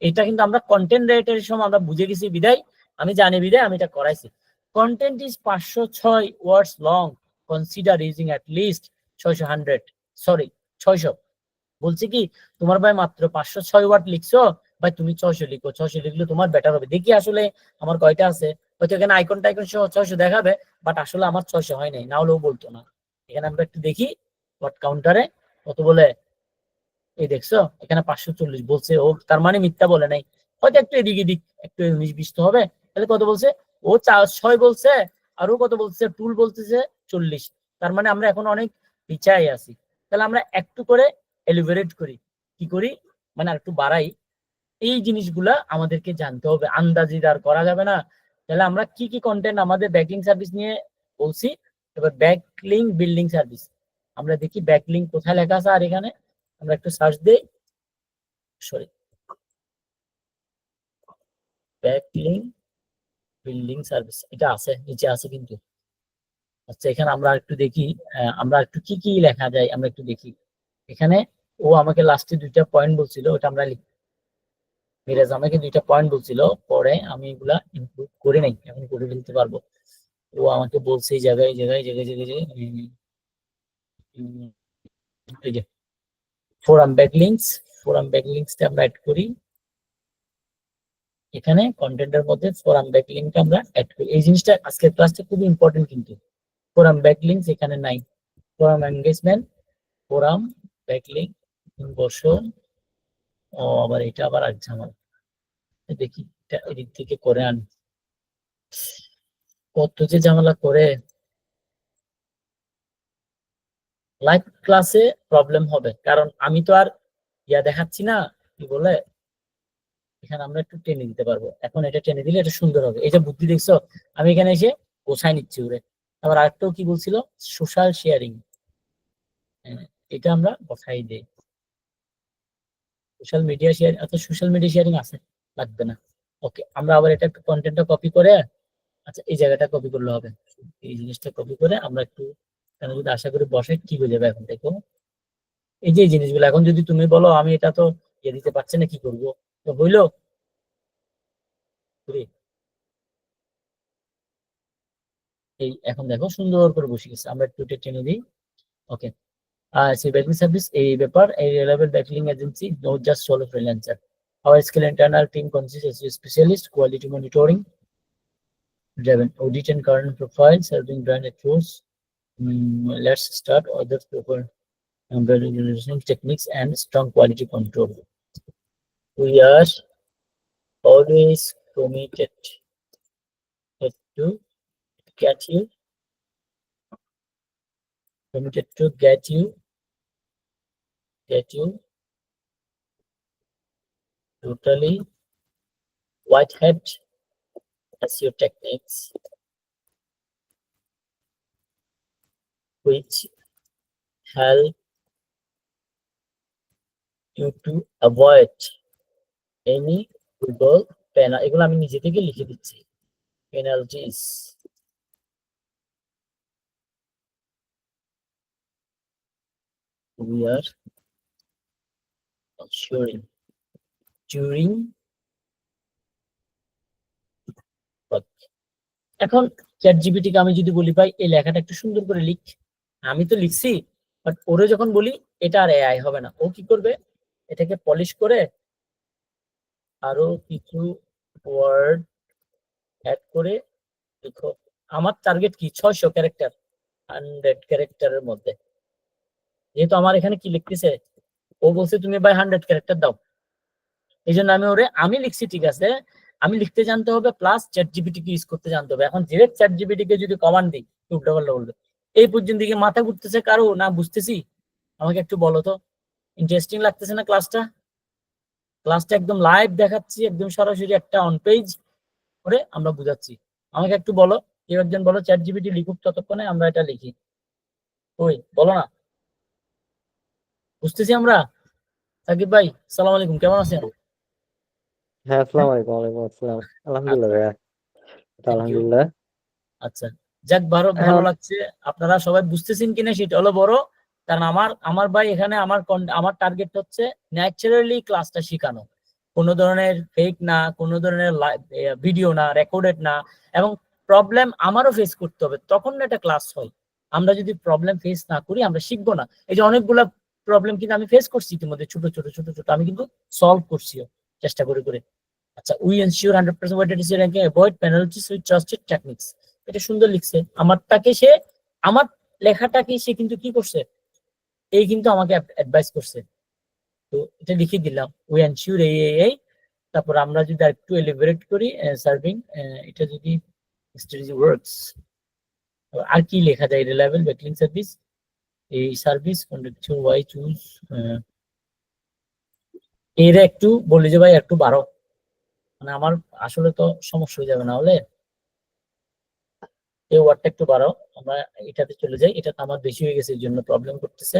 এটা কিন্তু আমরা কন্টেন্ট রাইটারের সময় আমরা বুঝে গেছি বিদায়, আমি জানি বিদায় আমি এটা করাইছি। Content is 506 words long, consider using at least 600 বলছে কি, তোমার ভাই মাত্র 506 ওয়ার্ড লিখছো, ভাই তুমি 600 লিখো, 600 লিখলে তোমার বেটার হবে। দেখি আসলে আমার কয়টা আছে, হয়তো এখানে আইকন টাইকন সহ 600 দেখাবে, বাট আসলে আমার 600 হয় নাই, না হলেও বলতো না। এখানে আমরা একটু দেখি ওয়ার্ড কাউন্টারে কত বলে, এই দেখছো এখানে 540 বলছে, ও তার মানে মিথ্যা বলে নাই, হয়তো একটু এদিক এদিক একটু 19-20 তো হবে। তাহলে কত বলছে, ও 6 বলছে, আর ও কত বলছে, টুল বলতেছে 40, তার মানে আমরা এখন অনেক পিছায় আছি। তাহলে আমরা একটু করে এলিভেরেট করি, কি করি, মানে আর একটু বাড়াই। এই জিনিসগুলা আমাদেরকে জানতে হবে, আন্দাজিদার করা যাবে না। তাহলে আমরা কি কি কন্টেন্ট আমাদের ব্যাকলিং সার্ভিস নিয়ে বলছি। এবার ব্যাকলিং বিল্ডিং সার্ভিস, আমরা দেখি ব্যাকলিং কোথায় লেখা আছে, আর এখানে আমরা একটু সার্চ দিই, সরি, ব্যাকলিং বিল্ডিং সার্ভিস এটা আছে, নিচে আছে কিন্তু। আচ্ছা এখানে আমরা একটু দেখি, আমরা একটু কি কি লেখা যায় আমরা একটু দেখি। এখানে ও আমাকে লাস্টে 2টা পয়েন্ট বলছিল, ওটা আমরা মিরাজ আমাকে 2টা পয়েন্ট বলছিল, পরে আমি এগুলা ইনক্লুড করে নাই, এখন করে ফেলতে পারবো। ও আমাকে বলছে এই জায়গায় এই জায়গায় এই জায়গায় এই জায়গায় এই যে ফোরাম ব্যাকলিংকস আমরা অ্যাড করি। এখানে কন্টেন্টের মধ্যে ফোরাম ব্যাকলিংকটা আমরা অ্যাড করি। এই জিনিসটা আজকের ক্লাসটা খুবই ইম্পর্টেন্ট কিন্তু। ফোরাম ব্যাকলিংকস এখানে নাই, ফোরাম এনগেজমেন্ট, ফোরাম ব্যাকলিংক বসো। ও আবার এটা আবার আর ঝামেলা, দেখি এটা এদিক থেকে করে আনি, কত যে ঝামেলা করে। লাইভ ক্লাসে প্রবলেম হবে, কারণ আমি তো আর ইয়া দেখাচ্ছি না, কি বলে, এখানে আমরা একটু টেনে দিতে পারবো, এখন এটা টেনে দিলে এটা সুন্দর হবে। এই যে বুদ্ধি দেখছো, আমি এখানে এসে গোছাই নিচ্ছি ওরে। আবার আরেকটাও কি বলছিল, সোশ্যাল শেয়ারিং, এটা আমরা বসাই দিই, সোশ্যাল মিডিয়া শেয়ারিং, আচ্ছা সোশ্যাল মিডিয়া শেয়ারিং আছে, লাগবে না। ওকে, আমরা আবার এটা একটু কন্টেন্টটা কপি করে, আচ্ছা এই জায়গাটা কপি করলে হবে, এই জিনিসটা কপি করে আমরা একটু এখানে যদি আশা করি বসাই ঠিক হয়ে যাবে। এখন দেখো এই যে এই জিনিসগুলো, এখন যদি তুমি বলো আমি এটা তো ইয়ে দিতে পারছি না, কি করবো, তো হইলো এই, এখন দেখো সুন্দর করে বসে গেছে, আমরা একটু টেনে দিই। ওকে, সেই ব্যাকলিং সার্ভিস এই ব্যাপার, এই reliable backlink agency not just solo freelancer, our skill internal team consists of specialist quality monitoring driven audit and current profile serving brand approach. Let's start other proper value generation techniques and strong quality control. We are always committed to get you totally white hat SEO techniques which help you to avoid any Google penalty. এগুলো আমি নিজে থেকে লিখে দিচ্ছি। Penalties we are ensuring during work. এখন চ্যাট জিপিটি কে আমি যদি বলি ভাই এই লেখাটা একটু সুন্দর করে লিখ, আমি তো লিখছি, বাট ওরে যখন বলি এটা আর এআই হবে না, ও কি করবে এটাকে পলিশ করে আরো কিছু ওয়ার্ড অ্যাড করে লিখো। আমার টার্গেট কি 600 ক্যারেক্টার, 100 ক্যারেক্টারের মধ্যে। যেহেতু আমার এখানে কি লিখতেছে, ও বলছে তুমি ভাই 100 ক্যারেক্টার দাও, এই জন্য আমি লিখছি ঠিক আছে, আমি লিখতে জানতে হবে প্লাস চ্যাট জিপিটি কে ইউজ করতে জানতে হবে। এখন ডিরেক্ট চ্যাট জিপিটি কে যদি কমান্ড দিই উল্টাপাল্টা বলবে। এই পর্যন্ত দিকে মাথা ঘুরতেছে কারো না বুঝতেছি, আমাকে একটু বলো তো, ইন্টারেস্টিং লাগতেছে না ক্লাসটা? ক্লাসটা একদম লাইভ দেখাচ্ছি, একদম সরাসরি একটা অন পেজ করে আমরা বুঝাচ্ছি। আমাকে একটু বলো, কেউ একজন বলো চ্যাট জিপিটি লিখুক, ততক্ষণে আমরা এটা লিখি। ওই বলো না, বুঝতেছি আমরা। সাকিব ভাই সালাম আলাইকুম, কেমন আছেন? হ্যাঁ, আসসালামু আলাইকুম। ওয়ালাইকুম আসসালাম। আলহামদুলিল্লাহ ভাইয়া। Thank you. আলহামদুলিল্লাহ। আচ্ছা, যাক ভালো হ্যাঁ, লাগছে। আপনারা সবাই বুঝতেছেন কিনা সেটা হলো বড়, কারণ আমার ভাই এখানে আমার টার্গেট হচ্ছে ন্যাচারালি ক্লাসটা শেখানো, কোনো ধরনের ফেক না, কোনো ধরনের ভিডিও না, রেকর্ডেড না। এবং প্রবলেম আমারও ফেস করতে হবে, তখন না একটা ক্লাস হয়। আমরা যদি প্রবলেম ফেস না করি আমরা শিখবো না। এই যে অনেকগুলা প্রবলেম কিন্তু আমি ফেস করছি ইতিমধ্যে, ছোট ছোট ছোট ছোট আমি কিন্তু সলভ করছিও চেষ্টা করে করে। আচ্ছা, we ensure 100% validity ranking avoid penalties with trusted techniques. এটা সুন্দর লিখছে। আমার লেখাটাকে সে কিন্তু কি করছে, এই কিন্তু আমাকে অ্যাডভাইস করছে, তো এটা লিখে দিলাম উই এনশিওর এই। তারপর আমরা যদি একটু এলিভেরেট করি সার্ভিং, এটা যদি স্ট্র্যাটেজি ওয়ার্কস, আর কি লেখা যায়, রিলায়েবল ব্যাকলিং সার্ভিস, এই সার্ভিস কন্ডাক্টর ওয়াই চুজ, এর একটু বলি যে ভাই একটু বাড়ো, মানে আমার আসলে তো সমস্যা হয়ে যাবে না হলে। এই ওয়ার্ডটা একটু বাড়াও, আমরা এটাতে চলে যাই, এটা তো আমার বেশি হয়ে গেছে এই জন্য প্রবলেম করতেছে।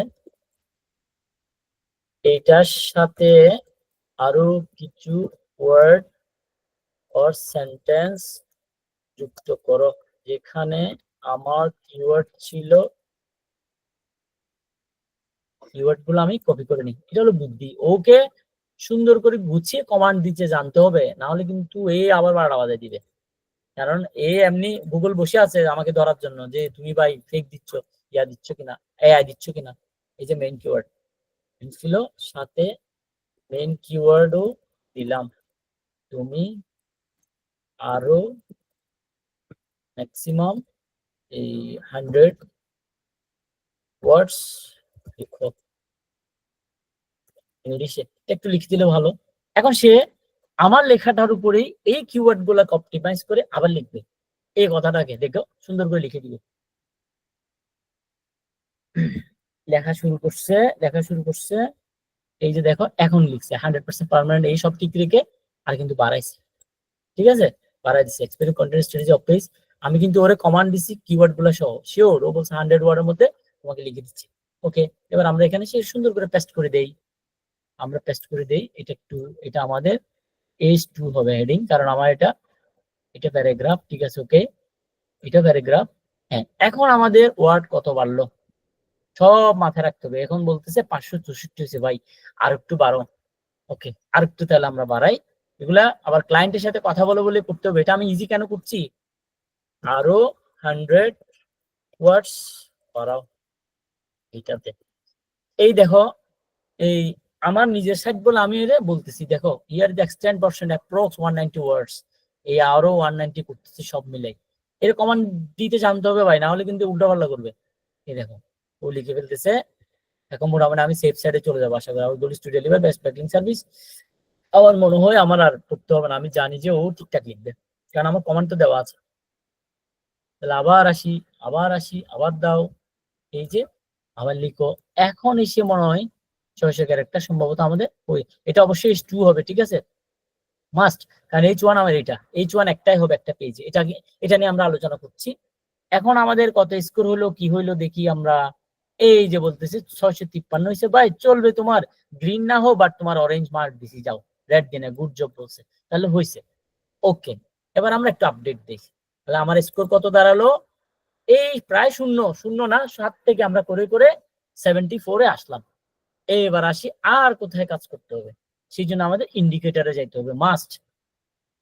এইটার সাথে আরো কিছু ওয়ার্ড অর সেন্টেন্স যুক্ত করো, যেখানে আমার কিওয়ার্ড ছিল, কিওয়ার্ড গুলো আমি কপি করে নিই। এটা হলো বুদ্ধি, ওকে সুন্দর করে গুছিয়ে কমান্ড দিতে জানতে হবে, না হলে কিন্তু এ আবার বারোটা বাজায় দিবে। কারণ এ এমনি গুগল বসে আছে আমাকে ধরার জন্য, যে তুমি ভাই ফেক দিচ্ছ, ইয়া দিচ্ছ কিনা, এআই দিচ্ছ কিনা। এই যে মেইন কিওয়ার্ড ছিল, সাথে মেইন কিওয়ার্ডও দিলাম, তুমি আরো ম্যাক্সিমাম এই 100 ওয়ার্ডস লিখো ইংলিশে, একটু লিখে দিলে ভালো। এখন সে আমার লেখাটার উপরেই এই কিওয়ার্ড গুলা অপটিমাইজ করে আবার লিখবে, এই কথাটাকে দেখো সুন্দর করে লিখে দিবে। লেখা শুরু করছে, এই যে দেখো এখন লিখছে 100% পার্মানেন্ট, এই সব ঠিক রেখে আর কিন্তু বাড়াইছে, ঠিক আছে, বাড়াই দিচ্ছে। Experiment content strategy of page, আমি কিন্তু ওরে কমান্ড দিছি কিওয়ার্ড গুলো সহ, শিওর ও বলছে 100 ওয়ার্ডের মধ্যে তোমাকে লিখে দিচ্ছি। ওকে, এবার আমরা এখানে সে সুন্দর করে পেস্ট করে দেই, এটা একটু, এটা আমাদের H2 হবে হেডিং, কারণ আমার এটা প্যারাগ্রাফ, ঠিক আছে। ওকে, এটা প্যারাগ্রাফ। হ্যাঁ, এখন আমাদের ওয়ার্ড কত বাড়লো সব মাথায় রাখতে হবে। এখন বলতেছে 564 হয়েছে ভাই, আর একটু বাড়ো। ওকে, আর একটু তাহলে আমরা বাড়াই। এগুলা আবার ক্লায়েন্টের সাথে কথা বলে করতে হবে, এটা আমি ইজি কেন করছি, আরো 100 ওয়ার্ডস বাড়াও এইটাতে। এই দেখো, এই আমার নিজের সাইট বলে আমি এটা বলতেছি, দেখো ইয়ার দ্য এক্সটেন্ড ভার্সন অ্যাপ্রক্স 190 ওয়ার্ডস, এই আরো 190 করতেছি সব মিলে। এর কমান্ড দিতে জানতে হবে ভাই, না হলে কিন্তু উল্টাপাল্টা করবে। এই দেখো ও লিখে ফেলতেছে। এখন মোটামুটি আমি সেফ সাইডে চলে যাবো আশা করি। I will to deliver best backlink service. আমার মনে হয় আমার আর করতে হবে না, আমি জানি যে ও ঠিকঠাক লিখবে, কারণ আমার কমান্ড তো দেওয়া আছে। তাহলে আবার দাও, এই যে আবার লিখো। এখন এসে মনে হয় 600 ক্যারেক্টার সম্ভবত আমাদের ওই, এটা অবশ্যই H2 হবে, ঠিক আছে। মাস্ট, কারণ H1 আমার H1 একটাই হবে একটা পেজে, এটা নিয়ে আমরা আলোচনা করছি। এখন আমাদের কত স্কোর হলো কি হইলো দেখি আমরা। এই যে বলতেছে 653 হয়েছে ভাই, চলবে তোমার, গ্রিন না হো বাট তোমার অরেঞ্জ মার্ক দিছি, যাও রেড দিনে গুড জব বলছে, তাহলে হয়েছে। ওকে, এবার আমরা একটু আপডেট দেখি, তাহলে আমার স্কোর কত দাঁড়ালো, এই প্রায় শূন্য, শূন্য না 7 থেকে আমরা করে করে 74-এ আসলাম। এবার আসি আর কোথায় কাজ করতে হবে, সেই জন্য আমাদের ইন্ডিকেটরে যাইতে হবে মাস্ট।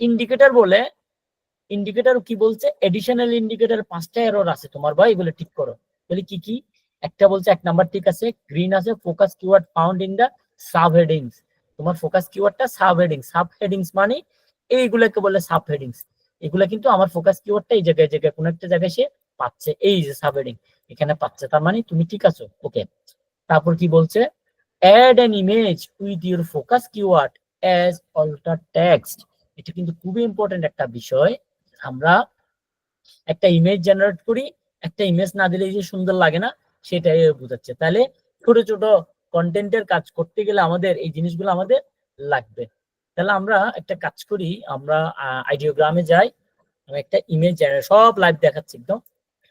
ইন্ডিকেটর বলে, ইন্ডিকেটর কি বলছে, এডিশনাল ইন্ডিকেটর 5টা এরর আছে তোমার ভাই, এগুলো ঠিক করো। বলে কি কি, একটা বলছে 1 নাম্বার ঠিক আছে, গ্রিন আছে, focus keyword found in the sub headings. তোমার ফোকাস কিওয়ার্ডটা সাব হেডিংস, সাব হেডিংস মানে এইগুলোকে বলে সাব হেডিংস। এগুলা কিন্তু আমার ফোকাস কিওয়ার্ডটা এই জায়গায় জায়গায় কোন একটা জায়গায় সে পাচ্ছে, এই যে সাব হেডিং এখানে পাচ্ছে, তার মানে তুমি ঠিক আছো। ওকে, তারপর কি বলছে, add an image with your focus keyword as alter text. এটা কিন্তু খুবই ইম্পর্টেন্ট একটা বিষয়। আমরা একটা ইমেজ জেনারেট করি, একটা ইমেজ না দিলে যে সুন্দর লাগে না, সেটাই বোঝাচ্ছে। তাহলে ছোট ছোট কন্টেন্টের কাজ করতে গেলে আমাদের এই জিনিসগুলো আমাদের লাগবে। তাহলে আমরা একটা কাজ করি, আমরা আইডিওগ্রামে যাই, আমি একটা ইমেজ জেনারেট, সব লাইভ দেখাচ্ছি একদম।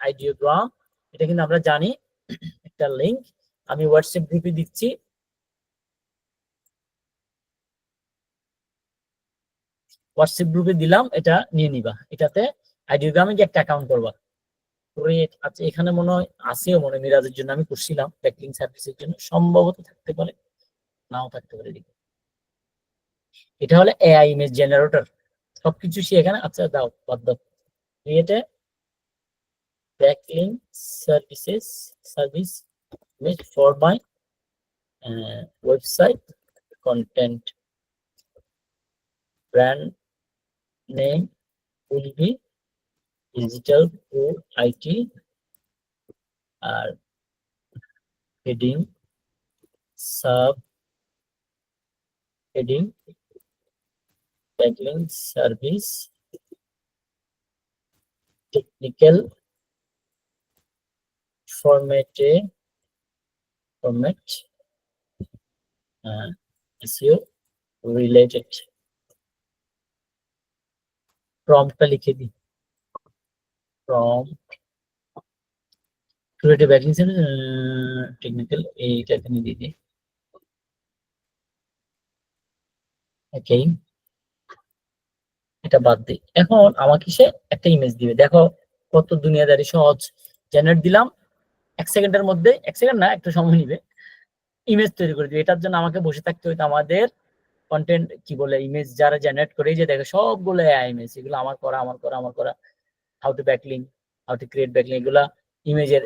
আইডিওগ্রাম, এটা কিন্তু আমরা জানি, একটা লিংক আমি হোয়াটসঅ্যাপ গ্রুপে দিচ্ছি। হোয়াটসঅ্যাপ গ্রুপে দিলাম, এটা নিয়ে নিবা, এটাতে আইডিওগ্রামে যে একটা অ্যাকাউন্ট করবা। আচ্ছা, এখানে মনে হয় আসেও, মনে হয় মিরাজের জন্য আমি করছিলাম, ব্যাকলিং সার্ভিসের জন্য সম্ভবত থাকতে পারে, নাও থাকতে পারে। এটা হলো এআই ইমেজ জেনারেটর, সবকিছু সে এখানে। আচ্ছা দাও, বাদ দাও, create a backlink service image for my website content, brand name will be digital pro IT, আর heading sub heading backlink service technical format SEO related. প্রম্পটটা লিখে দিই, prompt creative backlink service technical, এইটা এখানে দিয়ে দিই। ওকে, এটা বাদ দিই। এখন আমাকে সে একটা ইমেজ দিবে, দেখো কত দুনিয়াদারি সহজ। জেনারেট দিলাম, 1 সেকেন্ডের মধ্যে, 1 সেকেন্ড না একটু সময় নিবে, ইমেজ তৈরি করে দিবে। এটার জন্য আমাকে বসে থাকতে হইতো, আমাদের কন্টেন্ট কি বলে, ইমেজ যারা জেনারেট করে, এই যে দেখো সবগুলো এআই ইমেজ, এগুলো আমার করা। How to backlink, how to create backlink, এগুলা ইমেজের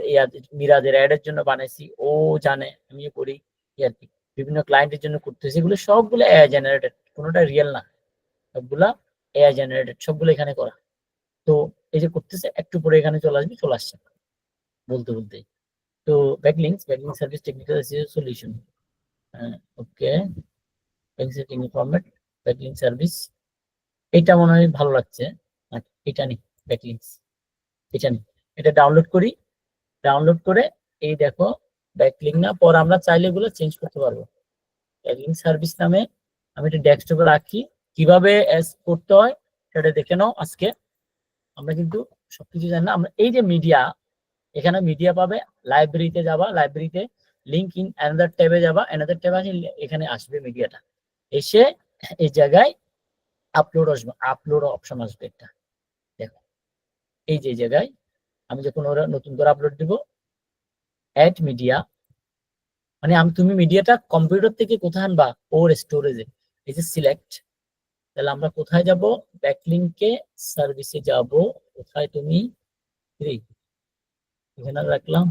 মিরাজের অ্যাড এর জন্য বানাইছি, ও জানে, আমিও করি আর কি, বিভিন্ন ক্লায়েন্টের জন্য করতেছি। এগুলো সবগুলো এআই জেনারেটেড, কোনোটা রিয়েল না, সবগুলা এআই জেনারেটেড, সবগুলো এখানে করা। তো এই যে করতেছে, একটু পরে এখানে চলে আসছে বলতে বলতে। তো ব্যাকলিং সার্ভিস টেকনিক্যাল সলিউশন, ওকে, ব্যাকলিং ফরম্যাট, ব্যাকলিং সার্ভিস, এটা মনে হয় ভালো লাগছে। এটা নি, ব্যাকলিং, এটা নি, এটা ডাউনলোড করি, ডাউনলোড করে এই দেখো ব্যাকলিং না, পর আমরা চাইলে এগুলো চেঞ্জ করতে পারবো। ব্যাকলিং সার্ভিস নামে আমি এটা ডেস্কটপে রাখি, কিভাবে করতে হয় সেটা দেখে নাও আজকে। আমরা কিন্তু সবকিছু জানি না। আমরা এই যে মিডিয়া, এখানে মিডিয়া পাবে, লাইব্রেরিতে যাবা, লাইব্রেরিতে লিঙ্ক ইন অ্যানাদার ট্যাবে যাবা, অ্যানাদার ট্যাবে এখানে আসবে মিডিয়াটা, এসে এই জায়গায় আপলোড আসবে, আপলোড অপশন আসবে একটা, দেখো এই যে জায়গায় আমি যখন ওরা নতুন করে আপলোড দিব, অ্যাড মিডিয়া, মানে তুমি মিডিয়াটা কম্পিউটার থেকে কোথায় আনবা, ওর স্টোরেজে, এই যে সিলেক্ট। তাহলে আমরা কোথায় যাব, ব্যাকলিংকে সার্ভিসে যাব, কোথায় তুমি, এখানে রাখলাম,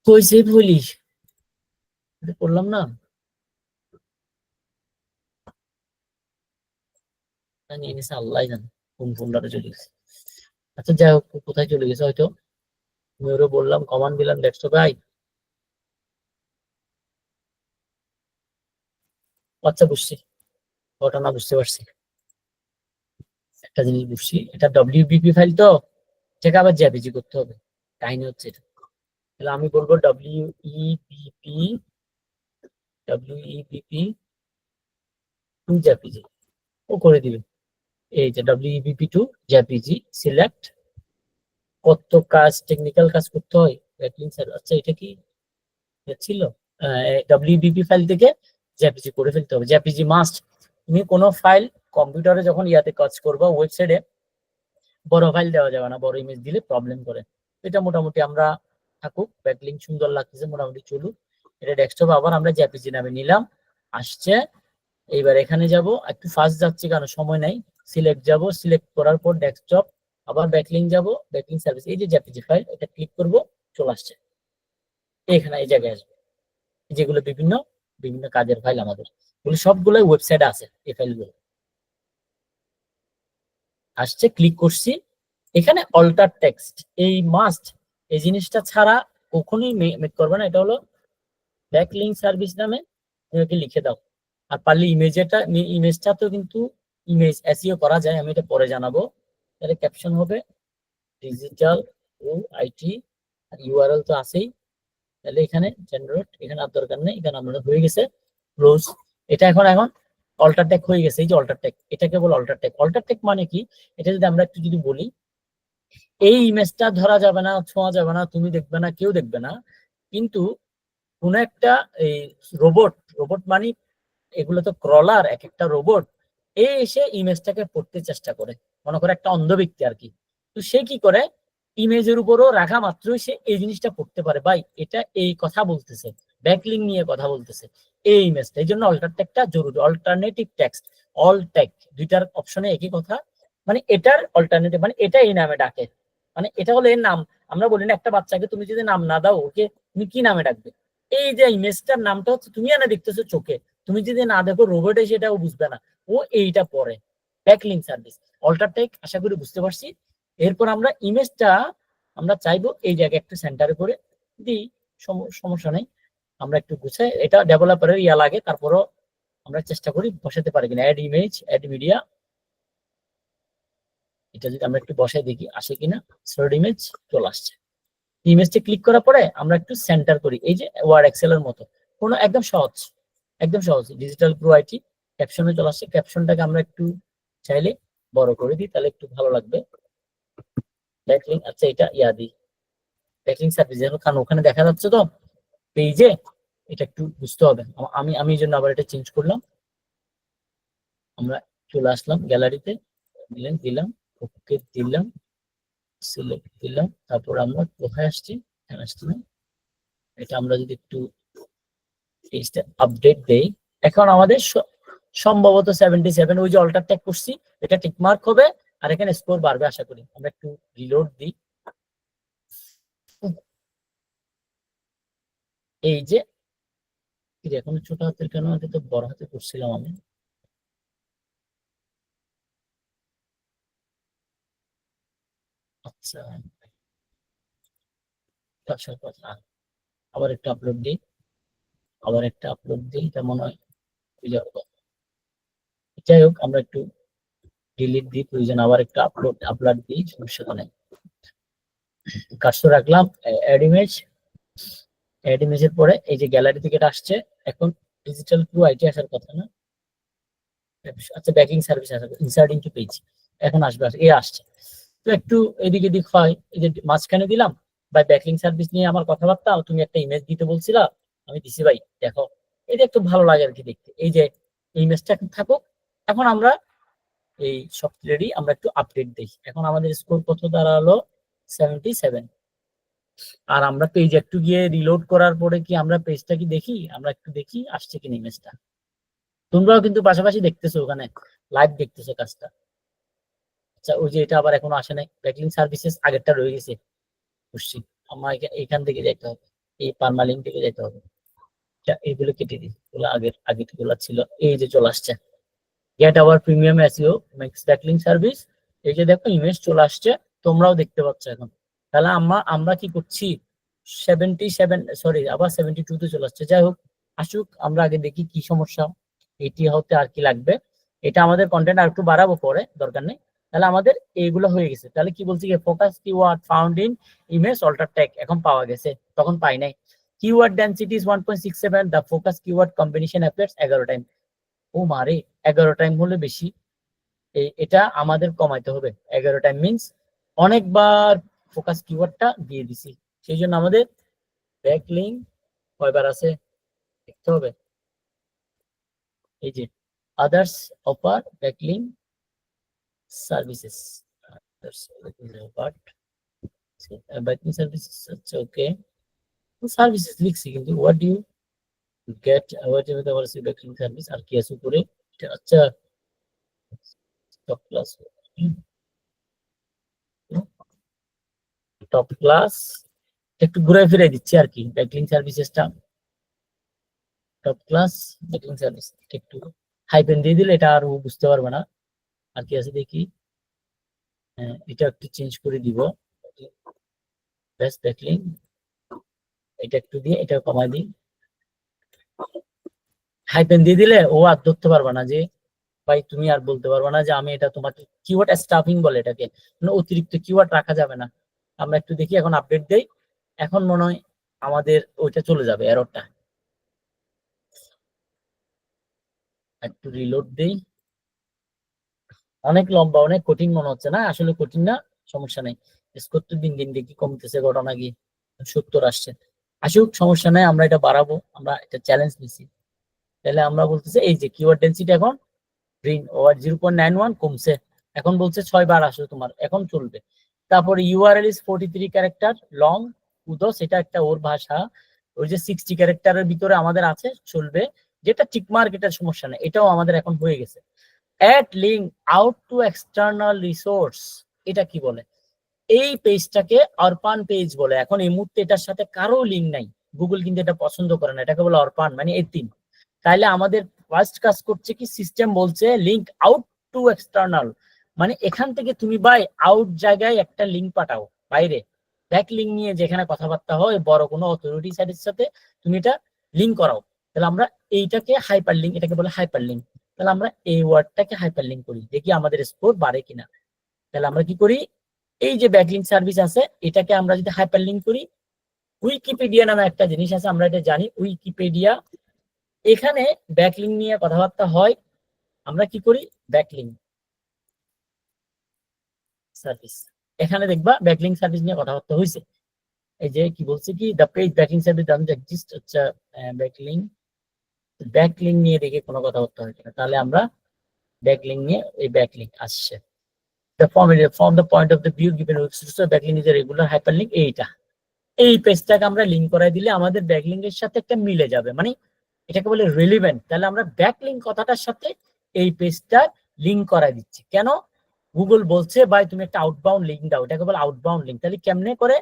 কই সেভ হইলি, করলাম না, নিয়ে নিছে আল্লাহ জানে কোন ফোল্ডারে চলে গেছে। আচ্ছা যাই হোক, কোথায় চলে গেছে হয়তো, আমি ওরা বললাম, কমান্ড দিলাম, দেখছো ভাই। আচ্ছা বুঝছি, ঘটনা বুঝতে পারছি, একটা জিনিস বুঝছি, এটা ডব্লিউবিপি ফাইল তো, এটাকে আবার জেপিজি করতে হবে, কাহিনী হচ্ছে এটা। তাহলে আমি বলবো ডব্লিউইবিপি WEBP টু জেপিজি ও করে দিবে। এই যে WEBP টু জেপিজি সিলেক্ট। কত কাজ, টেকনিক্যাল কাজ করতে হয় ব্যাকলিংক সার্ভিস। আচ্ছা এটা কি ছিল? WEBP ফাইল থেকে জেপিজি করে ফেলতে হবে। JPG must. তুমি কোনো ফাইল কম্পিউটারে যখন ইয়াতে কাজ করবা, ওয়েবসাইটে বড় ফাইল দেওয়া যাবে না, বড় ইমেজ দিলে প্রবলেম করে। এটা মোটামুটি আমরা থাকুক, ব্যাকলিংক সুন্দর লাগতেছে, মোটামুটি চলুক। এটা ডেস্কটপ আবার আমরা জেপিজি নামে নিলাম, আসছে। এইবার এখানে যাব, একটু ফাস্ট যাচ্ছে কারণ সময় নাই। সিলেক্ট যাব, সিলেক্ট করার পর ডেস্কটপ, আবার ব্যাকলিংক যাব, ব্যাকলিংক সার্ভিস, এই যে জেপিজি ফাইল, এটা ক্লিক করব, চলে আসছে এখানে, এই জায়গায় আসবে। যেগুলো বিভিন্ন বিভিন্ন কাজের ফাইল আমাদের, এগুলো সবগুলো ওয়েবসাইটে আছে। এই ফাইলগুলো আসছে, ক্লিক করছি। এখানে অল্টার টেক্সট, এই মাস্ট, এই জিনিসটা ছাড়া কখনোই মেক করবে না। এটা হলো ব্যাকলিংক সার্ভিস নামে তুমি লিখে দাও। আর পারলে ইমেজটা তো কিন্তু ইমেজ এসইও করা যায়, আমি এটা পরে জানাবো। তাহলে ক্যাপশন হবে ডিজিটাল ও আইটি, আর ইউআরএল তো আছেই। তাহলে এখানে জেনারেট, এখানে আর দরকার নেই, এখানে আমাদের হয়ে গেছে ক্লোজ। এটা এখন অল্টার টেক হয়ে গেছে। এই যে অল্টার টেক, এটাকে বলে অল্টার টেক। অল্টার টেক মানে কি? এটা যদি আমরা একটু যদি বলি, এই ইমেজটা ধরা যাবে না, ছোঁয়া যাবে না, তুমি দেখবে না, কেউ দেখবে না, কিন্তু কোন একটা এই রোবট, রোবট মানে এগুলো তো ক্রলার, এক একটা রোবট এসে ইমেজটাকে পড়তে চেষ্টা করে। মনে করে একটা অন্ধ ব্যক্তি আর কি, তো সে কি করে, ইমেজের উপরও রাখা মাত্রই সে এই জিনিসটা পড়তে পারে। ভাই এটা এই কথা বলতেছে, ব্যাকলিংক নিয়ে কথা বলতেছে এই ইমেজটা। এই জন্য অল্টার টেকটা জরুরি। অল্টারনেটিভ টেক্সট, অল টেক, দুইটার অপশনে একই কথা। মানে এটার অল্টারনেটিভ, মানে এটা এই নামে ডাকে, মানে এটা হলো এর নাম। আমরা বলি না একটা বাচ্চাকে তুমি যদি নাম না দাও, ওকে তুমি কি নামে ডাকবে? এই যে ইমেজটার নামটা হচ্ছে, তুমি এনে দেখতেছো চোখে, তুমি যদি না দেখো রোবট এসে এটাও বুঝবে না, ও এইটা পড়ে। ব্যাকলিংক সার্ভিস, অল্টার টেক, আশা করি বুঝতে পারছি। এরপর আমরা ইমেজটা আমরা চাইবো এই জায়গায় একটু সেন্টারে করে দিই, সমস্যা নেই। আমরা একটু গুছাই, এটা ডেভেলপারের ইয়া লাগে, তারপরও আমরা চেষ্টা করি বসাতে পারি কিনা। অ্যাড ইমেজ, অ্যাড মিডিয়া, এটা যদি আমরা একটু বসাই দেখি আসে কিনা। সলিড ইমেজ চলে আসছে। ইমেজটা ক্লিক করার পরে আমরা একটু সেন্টার করি, এই যে ওয়ার্ড এক্সেল এর মতো, কোনো একদম সহজ, একদম সহজ। ডিজিটাল প্রো আইটি ক্যাপশনে চলে আসছে। ক্যাপশনটাকে আমরা একটু চাইলে বড় করে দিই, তাহলে একটু ভালো লাগবে। ব্যাকলিংক, আচ্ছা এটা ইয়া দিই, ব্যাকলিংক সার্ভিস, কারণ ওখানে দেখা যাচ্ছে তো পেজে, এটা একটু বুঝতে হবে। আমি এই জন্য আবার এটা চেঞ্জ করলাম। আমরা চলে আসলাম গ্যালারিতে, দিলাম, ওকে দিলাম, সিলেক্ট দিলাম, তারপর আমরা কোথায় আসছি, এখানে আসছি না, এটা আমরা যদি একটু পেজটা আপডেট দেই, এখন আমাদের সম্ভবত 77, ওই যে অল্টার টেক করছি এটা টিক মার্ক হবে, আর এখানে স্কোর বাড়বে আশা করি। আমরা একটু রিলোড দিই। এই যে এখন ছোট হাতের কেন, এটা তো বড় হাতে করছিলাম আমি। আচ্ছা আসার কথা, আবার একটা আপলোড দিই, আবার একটা আপলোড দিই, এটা মনে হয় হয়ে যাওয়ার কথা। যাই হোক, আমরা একটু ডিলিট দিই, প্রয়োজন আবার একটা আপলোড দিই, সমস্যা তো নেই। কার্সর রাখলাম, অ্যাড ইমেজ, অ্যাড ইমেজের পরে এই যে গ্যালারি থেকে এটা আসছে। এখন ডিজিটাল প্রো আইটি আসার কথা না, আচ্ছা ব্যাকিং সার্ভিস আসার কথা, ইনসার্ট ইনটু পেজ, এখন আসবে, এ আসছে। তো একটু এদিক এদিক হয়, এই যে মাঝখানে দিলাম। ভাই ব্যাকিং সার্ভিস নিয়ে আমার কথাবার্তা, তুমি একটা ইমেজ দিতে বলছিলা, আমি দিছি ভাই, দেখো এটা একটু ভালো লাগে আর কি দেখতে। এই যে ইমেজটা থাকুক। এখন আমরা এই সফটওয়্যারই আমরা একটু আপডেট দিই। এখন আমাদের স্কোর কত দাঁড়ালো, 77। আর আমরা পেজ একটু গিয়ে রিলোড করার পরে কি আমরা পেজটা কি দেখি, আমরা একটু দেখি আসছে কিনা ইমেজটা। তোমরাও কিন্তু পাশাপাশি দেখতেছো, ওখানে লাইভ দেখতেছো কাজটা। আচ্ছা ওই যে এটা আবার এখনো আসে নাই, ব্যাকলিংক সার্ভিসেস আগেরটা রয়ে গেছে, বুঝছি। আমার এখান থেকে যেতে হবে, এই পারমালিঙ্ক থেকে যেতে হবে। এইগুলো কেটে দিই, এগুলো আগে গুলো ছিল। এই যে চলে আসছে gate our premium SEO max backlink service. এই যে দেখো ইমেজ চলে আসছে, তোমরাও দেখতে পাচ্ছ এখন। তাহলে আমরা কি করছি, 77, সরি আবার 72 তে চলে আসছে। যাই হোক আসুক, আমরা আগে দেখি কি সমস্যা, এটি হতে আর কি লাগবে। এটা আমাদের কন্টেন্ট আর একটু বাড়াবো পরে, দরকার নেই। তাহলে আমাদের এইগুলো হয়ে গেছে। তাহলে কি বলছি, focus keyword found in image alt text এখন পাওয়া গেছে, তখন পাই নাই। Keyword density is 1.67, the focus keyword combination appears 11 time. ও মারে, 11 টাইম হলে বেশি, এটা আমাদের কমাইতে হবে। 11 টাইম মিন্স অনেকবার ফোকাস কিওয়ার্ডটা দিয়ে দিছি, সেই জন্য আমাদের ব্যাকলিঙ্ক কয়বার আছে দেখতে হবে। এই যে others offer backlink services, backlink services, আচ্ছা ওকে, সার্ভিসেস লিখছি কিন্তু what do you get whatever our backlink service, আর কি আছে উপরে, আচ্ছা টপ ক্লাস, টপ ক্লাস একটু ঘুরে ফিরে দিচ্ছি আর কি, ব্যাকলিঙ্ক সার্ভিসেসটা টপ ক্লাস ব্যাকলিঙ্ক সার্ভিস একটু হাইপেন দিয়ে দিলে এটা আর ও বুঝতে পারবে না। আর কি আছে দেখি, এটা একটু চেঞ্জ করে দিব, বেস্ট ব্যাকলিঙ্ক, এটা একটু দিয়ে এটা কমাই দিই, হাইপেন দিয়ে দিলে ও আর ধরতে পারবে না যে ভাই, তুমি আর বলতে পারবে না যে আমি এটা তোমাকে কিওয়ার্ড স্টাফিং বলে এটাকে, মানে অতিরিক্ত কিওয়ার্ড রাখা যাবে না। আমরা একটু দেখি এখন আপডেট দেই, এখন মনে হয় আমাদের ওইটা চলে যাবে এররটা, একটু রিলোড দেই। অনেক লম্বা অনেক কঠিন মনে হচ্ছে না, আসলে কঠিন না, সমস্যা নেই। স্কোর তো দিন দিন দেখি কমতেছে, ঘটনা কি 70 আসছে, আসুক সমস্যা নাই, আমরা এটা বাড়াবো, আমরা এটা চ্যালেঞ্জ নিছি। তাহলে আমরা বলতেছি এই যে কিওয়ার্ড ডেনসিটি এখন গ্রিন ওভার 0.91 কমছে, এখন বলছে 6 বার আসলে তোমার এখন চলবে। তারপরে ইউআরএল ইজ 43 ক্যারেক্টার লং, উদো সেটা একটা ওর ভাষা, ওই যে 60 ক্যারেক্টারের ভিতরে আমাদের আছে চলবে, যেটা টিক মার্ক, এটার সমস্যা নেই, এটাও আমাদের এখন হয়ে গেছে। Add link out to external resource, এটা কি বলে, এই পেজটাকে অরপান পেজ বলে। এখন এই মুহূর্তে এটার সাথে কারো লিঙ্ক নাই, গুগল কিন্তু এটা পছন্দ করে না, এটাকে বলে অরপান মানে এতিম। তাইলে আমাদের ফার্স্ট কাজ করছে কি, সিস্টেম বলছে লিঙ্ক আউট টু এক্সটার্নাল, মানে এখান থেকে তুমি বাই আউট জায়গায় একটা লিঙ্ক পাঠাও বাইরে, ব্যাক লিঙ্ক নিয়ে যেখানে কথাবার্তা হয় বড় কোনো অথরিটি সাইটের সাথে তুমি এটা লিঙ্ক করাও। তাহলে আমরা এইটাকে হাইপার লিঙ্ক, এটাকে বলে হাইপার লিঙ্ক। তাহলে আমরা এই ওয়ার্ডটাকে হাইপার লিঙ্ক করি, দেখি আমাদের স্কোর বাড়ে কিনা। তাহলে আমরা কি করি, এই যে ব্যাকলিঙ্ক সার্ভিস আছে এটাকে আমরা যদি হাইপার লিঙ্ক করি, উইকিপিডিয়া নামে একটা জিনিস আছে, আমরা এটা জানি উইকিপিডিয়া, এখানে ব্যাকলিঙ্ক নিয়ে কথাবার্তা হয়। আমরা কি করি, ব্যাকলিঙ্ক সার্ভিস, এখানে দেখবা ব্যাকলিঙ্ক সার্ভিস নিয়ে কথাবার্তা হয়েছে। এই যে কি বলছে কি, the page backlink service doesn't exist, আচ্ছা ব্যাকলিঙ্ক নিয়ে দেখে কোনো কথাবার্তা হয় কিনা, তাহলে আমরা ব্যাকলিঙ্ক নিয়ে, এই ব্যাকলিঙ্ক আসছে, the from the point of the view given backlink is a regular hyperlink, এইটা এই পেজটাকে আমরা লিংক করাই দিলে আমাদের ব্যাকলিঙ্কের সাথে একটা মিলে যাবে, মানে এটাকে বলে রিলেভেন্ট। তাহলে আমরা ব্যাকলিঙ্ক কথাটার সাথে এই পেজটা লিংক করাই দিচ্ছি। কেন, গুগল বলছে ভাই তুমি একটা আউটবাউন্ড লিঙ্ক দাও, এটাকে বলে আউটবাউন্ড লিঙ্ক। তাহলে কেমনে করে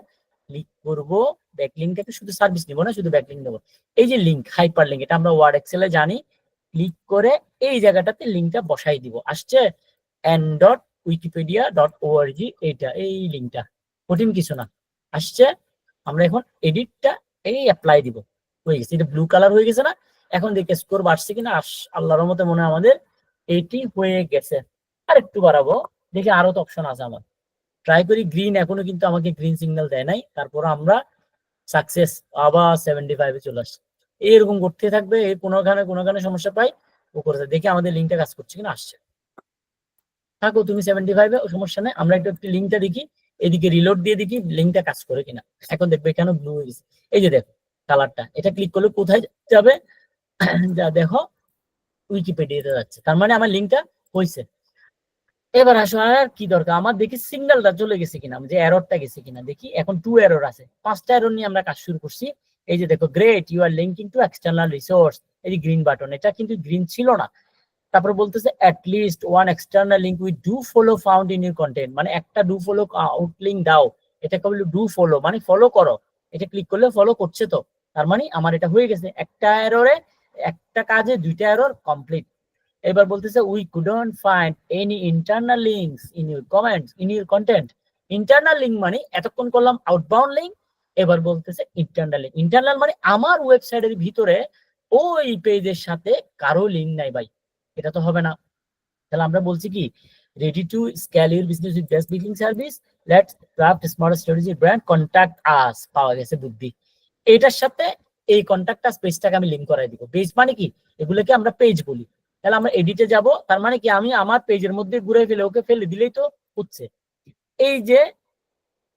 লিঙ্ক করবো, ব্যাকলিঙ্কটাকে শুধু সার্ভিস নিব না, শুধু ব্যাকলিঙ্ক দেবো। এই যে লিঙ্ক হাইপার লিঙ্ক, এটা আমরা ওয়ার্ড এক্সেলে জানি, ক্লিক করে এই জায়গাটাতে লিঙ্কটা বসাই দিব, আসছে n.wikipedia.org, এইটা এই লিঙ্কটা, কঠিন কিছু না, আসছে। আমরা এখন এডিটটা এই অ্যাপ্লাই দিব, হয়ে গেছে, এটা ব্লু কালার হয়ে গেছে না। এখন দেখে স্কোর বাড়ছে কিনা, আল্লাহর রহমতে মনে হয় আমাদের এইটি হয়ে গেছে। আর একটু বাড়াবো, দেখি আরো তো অপশন আছে আমার, ট্রাই করি। গ্রিন এখনো কিন্তু আমাকে গ্রিন সিগন্যাল দেয় নাই, তারপর আমরা সাকসেস, আবার 75-এ চলে আসছে। এরকম করতে থাকবে, এই কোনোখানে সমস্যা পাই ও করতে, দেখি আমাদের লিঙ্কটা কাজ করছে কিনা, আসছে। থাকো তুমি 75-এ, সমস্যা নেই, আমরা একটু লিঙ্কটা দেখি, এদিকে রিলোড দিয়ে দেখি লিঙ্কটা কাজ করে কিনা। এখন দেখবে কেন ব্লু হয়ে গেছে, এই যে দেখো কালারটা, এটা ক্লিক করলে কোথায় যাবে, যা দেখো উইকিপিডিয়াতে যাচ্ছে, তার মানে আমার লিঙ্কটা হয়েছে। এবার আসো, আর কি দরকার আমার, দেখি সিগন্যালটা চলে গেছে কিনা, যে এররটা গেছে কিনা দেখি। এখন 2 এরর আছে, 5টা এরর নিয়ে আমরা কাজ শুরু করছি। এই যে দেখো, great you are linking to external resource, এই যে গ্রিন বাটন, এটা কিন্তু গ্রিন ছিল না। তারপরে বলতেছে at least one external link with do follow found in your content, মানে একটা ডু ফলো আউটলিঙ্ক দাও, এটাকে বলে ডু ফলো, মানে ফলো করো, এটা ক্লিক করলে ফলো করছে, তো তার মানে আমার এটা হয়ে গেছে, একটা এররে একটা কাজে 2টা এরর কমপ্লিট। এবার বলতেছে we couldn't find any internal links in your comments in your content. Internal link মানে এতক্ষণ করলাম আউটবাউন্ড লিঙ্ক, এবার বলতেছে ইন্টারনাল লিঙ্ক। ইন্টারনাল মানে আমার ওয়েবসাইটের ভিতরে ওই পেজের সাথে কারো লিঙ্ক নাই ভাই, এটা তো হবে না। তাহলে আমরা বলছি কি, ready to scale your business with best billing service, let's craft smart strategy brand, contact us, পাওয়া গেছে বুদ্ধি। এইটার সাথে এই কন্টাক্ট আস পেজটাকে আমি লিঙ্ক করাই দিব। পেজ মানে কি, এগুলোকে আমরা পেজ বলি। তাহলে আমরা এডিটে যাব, তার মানে কি আমি আমার পেজের মধ্যে ঘুরে ফেলে ওকে ফেলে দিলেই তো হচ্ছে। এই যে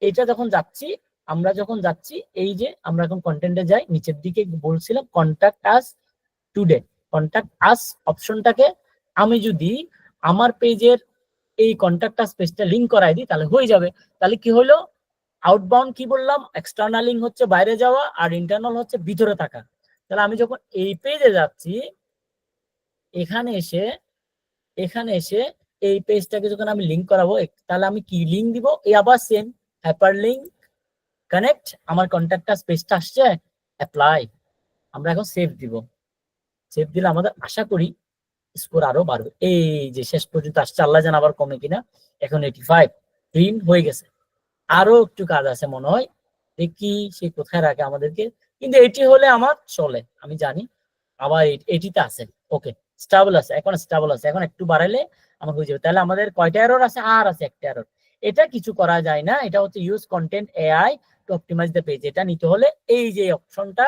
এটা যখন যাচ্ছি, আমরা যখন যাচ্ছি, এই যে আমরা এখন কন্টেন্টে যাই, নিচের দিকে বলছিলাম contact us today. Contact us অপশনটাকে আমি যদি আমার পেজের এই কন্টাক্ট আস পেজটা লিঙ্ক করাই দিই তাহলে হয়ে যাবে। তাহলে কি হলো, আউটবাউন্ড কি বললাম, এক্সটার্নাল লিঙ্ক হচ্ছে বাইরে যাওয়া, আর ইন্টারনাল হচ্ছে ভিতরে থাকা। তাহলে আমি যখন এই পেজে যাচ্ছি, এখানে এসে এই পেজটাকে যখন আমি লিঙ্ক করাবো, তাহলে আমি কি লিঙ্ক দিব, এই আবার সেম হাইপার লিঙ্ক কানেক্ট, আমার কন্টাক্ট আস পেজটা আসছে, অ্যাপ্লাই। আমরা এখন সেভ দিব। সেভ দিলে আমাদের আশা করি স্কোর আরো বাড়বে। এই যে শেষ পর্যন্ত আসছে, আল্লাহ জানে আবার কমে কিনা। এখন 85 প্রিন্ট হয়ে গেছে। আরো একটু কাজ আছে মনে হয়, দেখি সে কোথায় রাখে আমাদেরকে। কিন্তু এটি হলে আমার চলে, আমি জানি। আবার এটিতে আছে, ওকে স্টেবল আছে, এখন স্টেবল আছে। এখন একটু বাড়াইলে আমাকে হয়ে যাবে। তাহলে আমাদের কয়টা এরর আছে, আর আছে একটা এরর। এটা কিছু করা যায় না, এটা হচ্ছে use content AI to optimize the page. এটা নিতে হলে এই যে অপশনটা,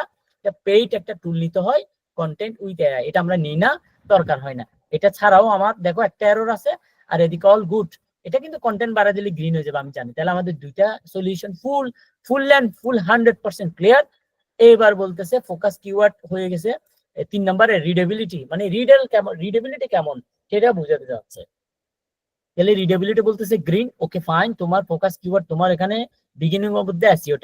পেইড একটা টুল নিতে হয়, কন্টেন্ট উইথ এআই। এটা আমরা নিই না, দরকার হয় না। এটা ছাড়াও আমার দেখো একটা এরর আছে, আর এদিকে অল গুড। এটা কিন্তু কন্টেন্ট বাড়া দিলে গ্রিন হয়ে যাবে, আমি জানি। তাহলে আমাদের দুইটা solution full and full 100% clear. এবার বলতেছে ফোকাস কিওয়ার্ড হয়ে গেছে। 3 নম্বরে রিডেবিলিটি, মানে রিডেবিলিটি কেমন সেটা বুঝাতে যাচ্ছে। তাহলে রিডেবিলিটি বলতেছে গ্রিন, ওকে ফাইন। তোমার ফোকাস কিওয়ার্ড তোমার এখানে বিগিনিং এর মধ্যে এসইও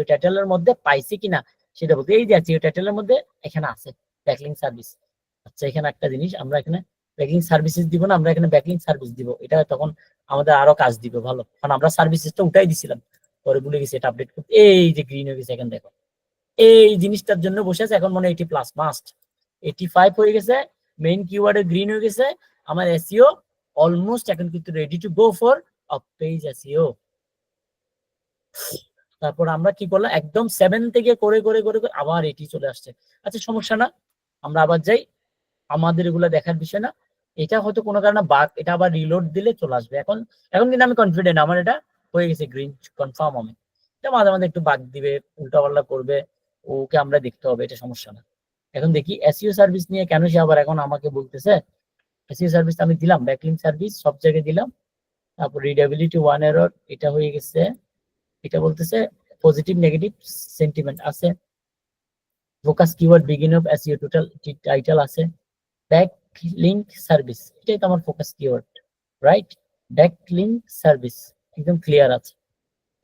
টাইটেলের মধ্যে পাইছে কিনা সেটা বলতে, এই যে এসইও টাইটেলের মধ্যে এখানে আছে ব্যাকলিংক সার্ভিস। আচ্ছা, এখানে একটা জিনিস, আমরা এখানে ব্যাকলিংক সার্ভিসেস দিব না, আমরা এখানে ব্যাকলিংক সার্ভিস দিব। এটা তখন আমাদের আরো কাজ দিবে ভালো, কারণ আমরা সার্ভিসেসটা উঠাই দিছিলাম, পরে ভুলে গেছি এটা আপডেট করতে। এই যে গ্রিন হয়ে গেছে, এখন দেখো এই জিনিসটার জন্য বসে আছে। এখন মনে হয় 80+ মাস্ট 85 হয়ে গেছে, মেইন কিওয়ার্ডে গ্রিন হয়ে গেছে। আমার এসইও অলমোস্ট এখন কিন্তু ready to go for of page SEO. তারপর আমরা কি করলাম, একদম 7 থেকে করে করে করে করে আবার এটি চলে আসছে। আচ্ছা, সমস্যা না, আমরা আবার যাই, আমাদের এগুলো দেখার বিষয় না। এটা হয়তো কোনো কারণে বাগ, এটা আবার রিলোড দিলে চলে আসবে। এখন এখন কিন্তু আমি কনফিডেন্ট আমার এটা হয়ে গেছে গ্রিন, কনফার্ম। আমি এটা মাঝে মাঝে একটু বাগ দিবে, উল্টাপাল্টা করবে, ওকে আমরা দেখতে হবে, এটা সমস্যা না। এখন দেখি এসইও সার্ভিস নিয়ে কেন সে আবার এখন আমাকে বলতেছে। এসইও সার্ভিস আমি দিলাম, ব্যাকলিংক সার্ভিস সব জায়গায় দিলাম। তারপর রিডেবিলিটি 1 এরর, এটা হয়ে গেছে। এটা বলতেছে পজিটিভ নেগেটিভ সেন্টিমেন্ট আছে। Focus keyword beginning of SEO total title আছে। ব্যাকলিংক সার্ভিস, এটাই তো আমার focus keyword, right? Backlink service একদম ক্লিয়ার আছে।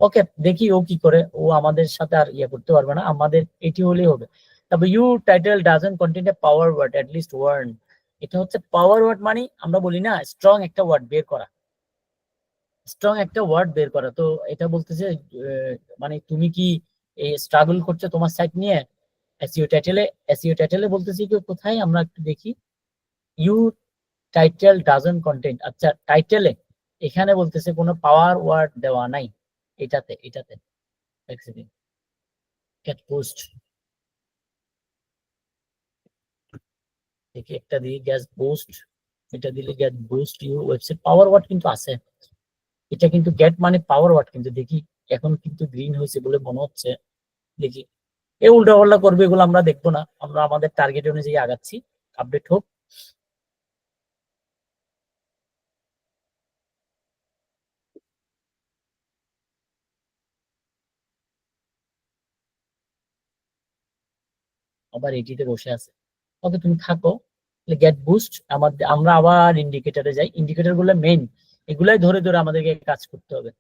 ওকে, দেখি ও কি করে। ও আমাদের সাথে আর ইয়ে করতে পারবে না, আমাদের এটি হলেই হবে। তারপর you title doesn't contain a power word at least one. এটা হচ্ছে পাওয়ার ওয়ার্ড, মানে আমরা বলি না স্ট্রং একটা ওয়ার্ড বের করা, স্ট্রং একটা ওয়ার্ড বের করা। তো এটা বলতেছে মানে তুমি কি এই স্ট্রাগল করছো তোমার সাইট নিয়ে। এসইও টাইটেলে বলতেছি কি কোথায়, আমরা একটু দেখি। ইউ টাইটেল ডাজন্ট কন্টেইন, আচ্ছা টাইটেলে এখানে বলতেছে কোনো পাওয়ার ওয়ার্ড দেওয়া নাই। এটাতে এক সেকেন্ড, গেট পোস্ট দেখি, একটা দিয়ে গ্যাস বুস্ট, এটা দিলে get boost you website power word কিন্তু আছে। এটা কিন্তু গেট মানে পাওয়ার ওয়ার্ড, কিন্তু দেখি এখন কিন্তু গ্রিন হয়েছে বলে মনে হচ্ছে। দেখি, এ উল্টা পাল্টা করবে, এগুলো আমরা দেখবো না, আমরা আমাদের টার্গেট অনুযায়ী আগাচ্ছি। আপডেট হোক। আবার এটিতে বসে আছে, ওকে তুমি থাকো। গেট বুস্ট আমরা আবার ইন্ডিকেটরে যাই। ইন্ডিকেটর গুলো মেইন, এগুলাই ধরে ধরে আমাদেরকে কাজ করতে হবে।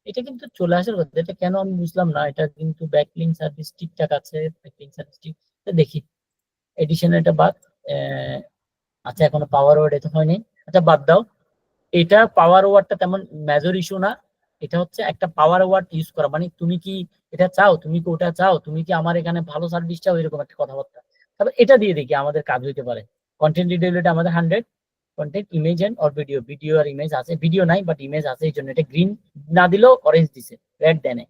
এটা কিন্তু চলে আসার কথা, এটা কেন আমি বুঝলাম না। এটা কিন্তু ব্যাকলিংক সার্ভিস ঠিকঠাক আছে, ব্যাকলিংক সার্ভিস ঠিক। দেখি এডিশন এটা বাদ। আচ্ছা, এখনো পাওয়ার ওয়ার্ড এটা হয়নি। আচ্ছা বাদ দাও, এটা পাওয়ার ওয়ার্ডটা তেমন মেজর ইস্যু না। এটা হচ্ছে একটা পাওয়ার ওয়ার্ড ইউজ করা, মানে তুমি কি এটা চাও, তুমি কি ওটা চাও, তুমি কি আমার এখানে ভালো সার্ভিস চাও, এরকম একটা কথাবার্তা। তবে এটা দিয়ে দেখি আমাদের কাজ হইতে পারে। কন্টেন্ট রিডেবিলিটি আমাদের 100। Content image and or video, video আর ইমেজ আছে, ভিডিও নাই বাট ইমেজ আছে, এই জন্য এটা গ্রিন না দিলেও অরেঞ্জ দিছে, রেড দেনে।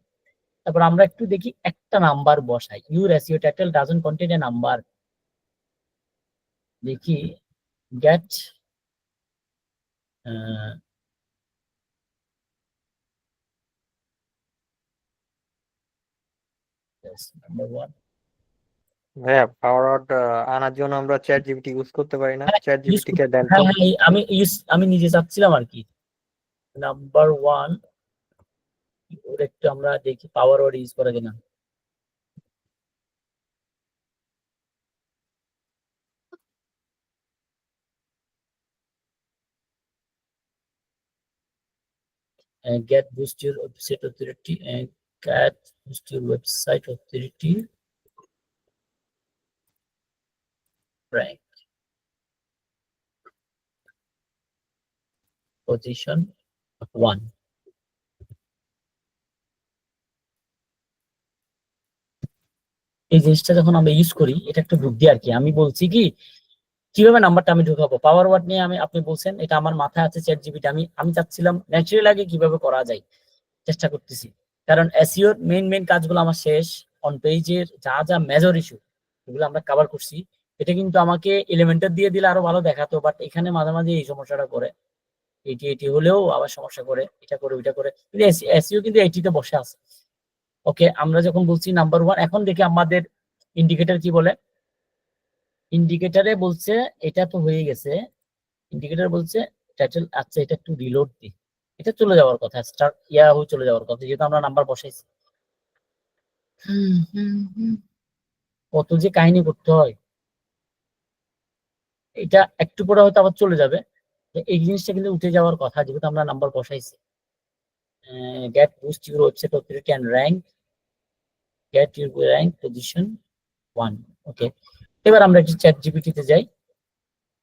তারপর আমরা একটু দেখি, একটা নাম্বার বসাই, your SEO title doesn't contain A number. দেখি গেট নাম্বার ওয়ান। ভাইয়া পাওয়ার আনার জন্য আমরা চ্যাট জিপিটি ইউজ করতে পারি না? চ্যাট জিপিটি কে দেন তো। হ্যাঁ হ্যাঁ আমি নিজে চাচ্ছিলাম আর কি। নাম্বার ওয়ান, ওর একটু আমরা দেখি পাওয়ার ওয়ার্ড ইউজ করা কিনা। Get boost your website authority and get boost your website authority rank position 1. এই জিনিসটা যখন আমরা ইউজ করি, এটা একটা বুদ্ধি আর কি। আমি বলছি কি কিভাবে নাম্বারটা আমি ঢুকাবো, পাওয়ার ওয়ার্ড নিয়ে আপনি বলছেন, এটা আমার মাথায় আছে চ্যাট জিপিটি। আমি চাচ্ছিলাম ন্যাচারাল আগে কিভাবে করা যায়, চেষ্টা করতেছি। কারণ এসইওর মেইন কাজগুলো আমার শেষ। অন পেজের যা যা মেজর ইস্যু এগুলো আমরা কভার করছি। এটা কিন্তু আমাকে এলিমেন্টার দিয়ে দিলে আরো ভালো দেখাতো, বাট এখানে মাঝে মাঝে এই সমস্যাটা করে। এটি হলেও আবার সমস্যা করে, এটা করে ওইটা করে, কিন্তু এসইও কিন্তু এইটিতে বসে আছে। ওকে, আমরা যখন বলছি নাম্বার ওয়ান, এখন দেখি আমাদের ইন্ডিকেটর কি বলে। ইন্ডিকেটরে বলছে এটা তো হয়ে গেছে। ইন্ডিকেটর বলছে টাইটেল, আচ্ছা এটা একটু রিলোড দি, এটা চলে যাওয়ার কথা, স্টার্ট ইয়াহু চলে যাওয়ার কথা, যেহেতু আমরা নাম্বার বসাইছি। কত যে কাহিনী করতে হয়, এটা একটু পরে হয়তো আবার চলে যাবে। এই জিনিসটা কিন্তু উঠে যাওয়ার কথা, যেহেতু আমরা নাম্বার বসাইছি। Get boost your website authority and rank, get your rank position 1। Okay, এবার আমরা একটু চ্যাট জিপিটি তে যাই।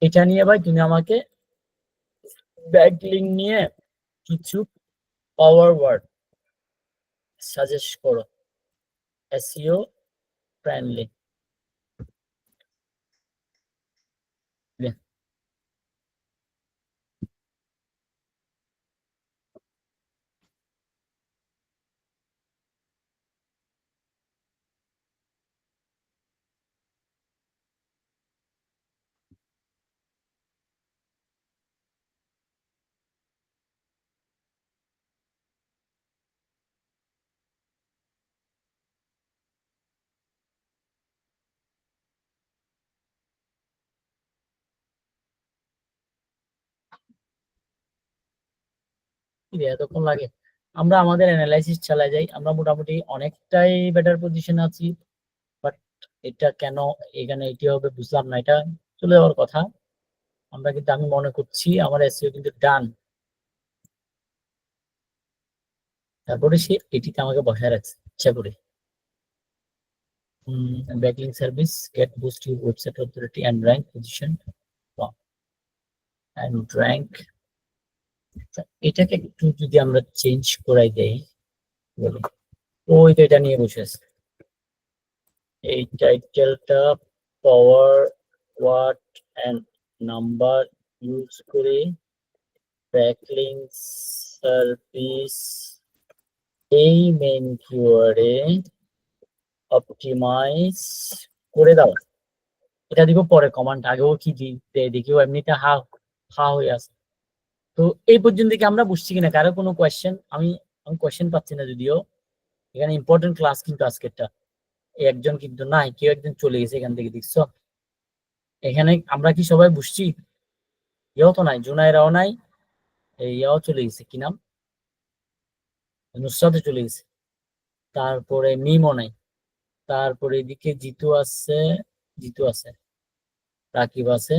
এটা নিয়ে ভাই তুমি আমাকে ব্যাকলিংক নিয়ে কিছু পাওয়ার ওয়ার্ড সাজেস্ট করো, এসইও ফ্রেন্ডলি। এতক্ষণ লাগে? আমরা আমাদের অ্যানালাইসিস চালাই যাই, আমরা মোটামুটি অনেকটাই বেটার পজিশন আছি। বাট এটা কেন এখানে এটি হবে বুঝলাম না, এটা চলে যাওয়ার কথা। আমরা কিন্তু, আমি মনে করছি আমার এসইও কিন্তু ডান। তারপরে সে এটিতে আমাকে বসায় রাখছে ইচ্ছা করে। Backlink service, get boost your website authority and rank position and rank. এটাকে একটু যদি আমরা চেঞ্জ করাই দেই, বলো। ওই তো এটা নিয়ে বসে আছে। এই টাইটেলটা পাওয়ার ওয়ার্ড এন্ড নাম্বার ইউজ করে ব্যাকলিংক সার্ভিস এই মেইন কিওয়ার্ডে অপটিমাইজ করে দাও। এটা দিব পরে কমান্ড, আগেও কি দেখিও এমনিতে হা হা হয়ে আছে। তো এই পর্যন্ত কি আমরা বুঝছি কিনা, কারো কোনো কোয়েশ্চেন? আমি আমি কোয়েশ্চেন পাচ্ছি না যদিও। এখানে ইম্পর্টেন্ট ক্লাস কিন্তু আজকেরটা। একজন কিন্তু নাই, কেউ একজন চলে গেছে এখান থেকে, দেখছো? এখানে আমরা কি সবাই বুঝছি? ইয়েও তো নাই, জুনাইরাও নাই, ইয়াও চলে গেছে, কি নাম, নুসরাতও চলে গেছে। তারপরে মিমও নাই। তারপরে এদিকে জিতু আছে, রাকিব আছে,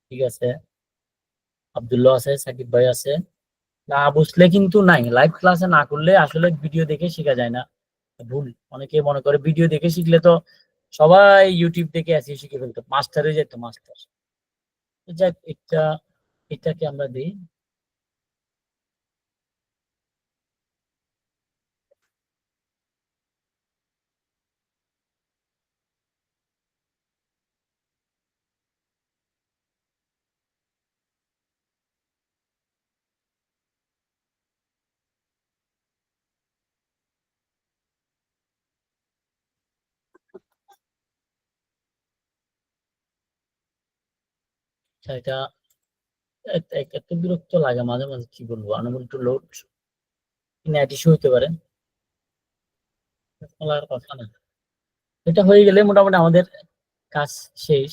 ঠিক আছে, আব্দুল্লাহ আছে, সাকিব ভাই আছে। না বুঝলে কিন্তু নাই, লাইভ ক্লাসে না করলে আসলে ভিডিও দেখে শেখা যায় না, ভুল। অনেকে মনে করে ভিডিও দেখে শিখলে তো সবাই ইউটিউব দেখে আসি শিখে ফেলতো, মাস্টার হয়ে যেত, মাস্টার। যাক, এটাকে আমরা দিই। আচ্ছা, এটা এত বিরক্ত লাগে মাঝে মাঝে, কি বলবো, আনবল টু লোড, নেট ইস্যু হতে পারে, লাগার কথা না। এটা হয়ে গেলে মোটামুটি আমাদের কাজ শেষ।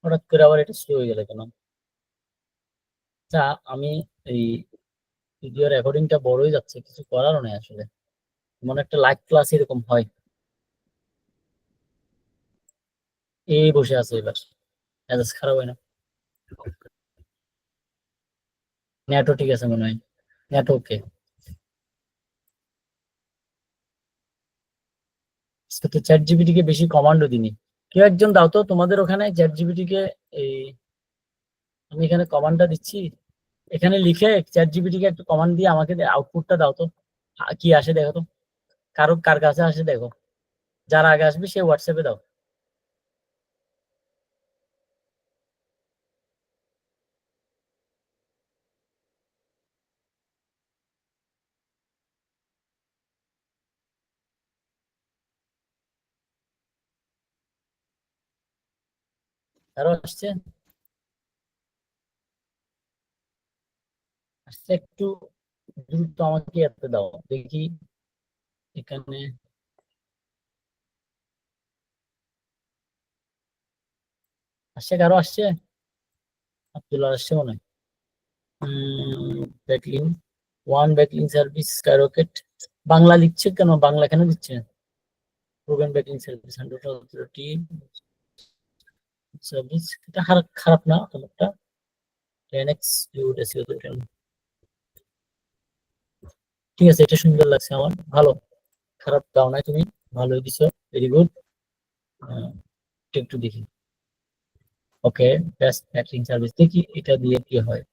হঠাৎ করে আবার এটা স্লো হয়ে গেল কেন? আচ্ছা, আমি এই ভিডিও রেকর্ডিংটা বড় হয়ে যাচ্ছে, কিছু করারও নেই আসলে। মনে একটা লাইভ ক্লাস এরকম হয়। এই বসে আছে এবার, মেজাজ খারাপ হয় না? নেটও ঠিক আছে মনে হয়, নেট ওকে। আজকে তো চ্যাট জিপিটি কে বেশি কমান্ডও দিনি। কেউ একজন দাও তো তোমাদের ওখানে চ্যাট জিপিটি কে। এই আমি এখানে কমান্ডটা দিচ্ছি, এখানে লিখে চ্যাট জিপিটি কে একটু কমান্ড দিয়ে আমাকে আউটপুটটা দাও তো। কি আসে দেখো তো, কার কাছে আসে দেখো। যার আগে আসবে সে হোয়াটসঅ্যাপে দাও। কারো আসছে? আসছে একটু দ্রুত আমাকে এত দাও দেখি। এখানে আসছে, কারো আসছে? আব্দুল্লাহ আসছে মনে হয়। Backlink one, backlink service skyrocket. Bangla লিখছে কেন? বাংলা কেন দিচ্ছে? প্রোগ্রাম ব্যাকলিং সার্ভিস 100 সার্ভিস, এটা খারাপ না তোমারটা। 10x viewed SEO ঠিক আছে, এটা সুন্দর লাগছে আমার, ভালো। খারাপ দাও নাই তুমি, ভালোই দিছো, ভেরি গুড। একটু দেখি। ওকে, বেস্ট ব্যাকলিং সার্ভিস, দেখি এটা দিয়ে কি হয়।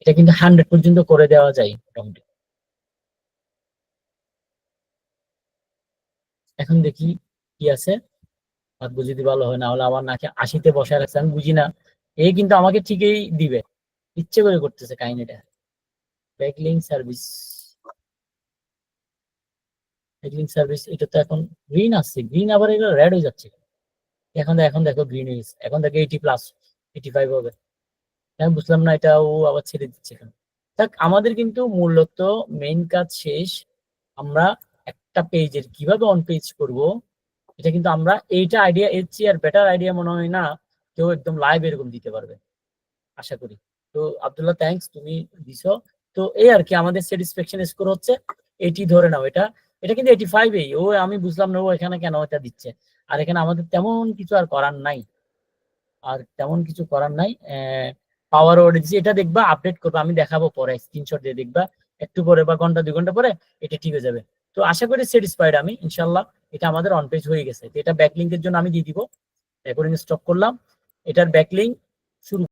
এটা কিন্তু 100 পর্যন্ত করে দেওয়া যায় মোটামুটি। এখন দেখি কি আছে। আর যদি ভালো হয়, না হলে আমার নাকি 80-তে বসায় রাখছে, আমি বুঝি না। এই কিন্তু আমাকে ঠিকই দিবে, ইচ্ছে করে করতেছে কাহিনীটা। ব্যাকলিং সার্ভিস, ব্যাকলিং সার্ভিস, এটা তো এখন গ্রিন আসছে, গ্রিন আবার এটা রেড হয়ে যাচ্ছে। এখন দেখো গ্রিন হয়ে গেছে, এখন দেখো 80+, 85 হবে। আমি বুঝলাম না এটা ও আবার ছেড়ে দিচ্ছে কেন। দেখ, আমাদের কিন্তু মূলত মেইন কাজ শেষ। আমরা একটা পেজের কিভাবে অন পেজ করব, এটা কিন্তু আমরা এইটা আইডিয়া, এর চেয়ে আর বেটার আইডিয়া মনে হয় না কেউ একদম লাইভ এরকম দিতে পারবে, আশা করি। তো আব্দুল্লাহ, থ্যাঙ্কস, তুমি দিছো। তো এই আর কি, আমাদের স্যাটিসফ্যাকশন স্কোর হচ্ছে 80 ধরে নাও। এটা এটা কিন্তু 85-এই। ও আমি বুঝলাম না ও এখানে কেন এটা দিচ্ছে। আর এখানে আমাদের তেমন কিছু আর করার নাই, আর তেমন কিছু করার নাই। পাওয়ার ওডিসি এটা দেখবা, আপডেট করবা, আমি দেখাবো পরে, স্ক্রিনশট দিয়ে দেখবা। একটু পরে বা ঘন্টা 2 ঘন্টা পরে এটা ঠিক হয়ে যাবে। তো আশা করি স্যাটিসফাইড আমি, ইনশাল্লাহ। এটা আমাদের অন পেজ হয়ে গেছে। তো এটা ব্যাকলিংকের জন্য আমি দিয়ে দিব। রেকর্ডিং স্টপ করলাম। এটার ব্যাকলিং শুরু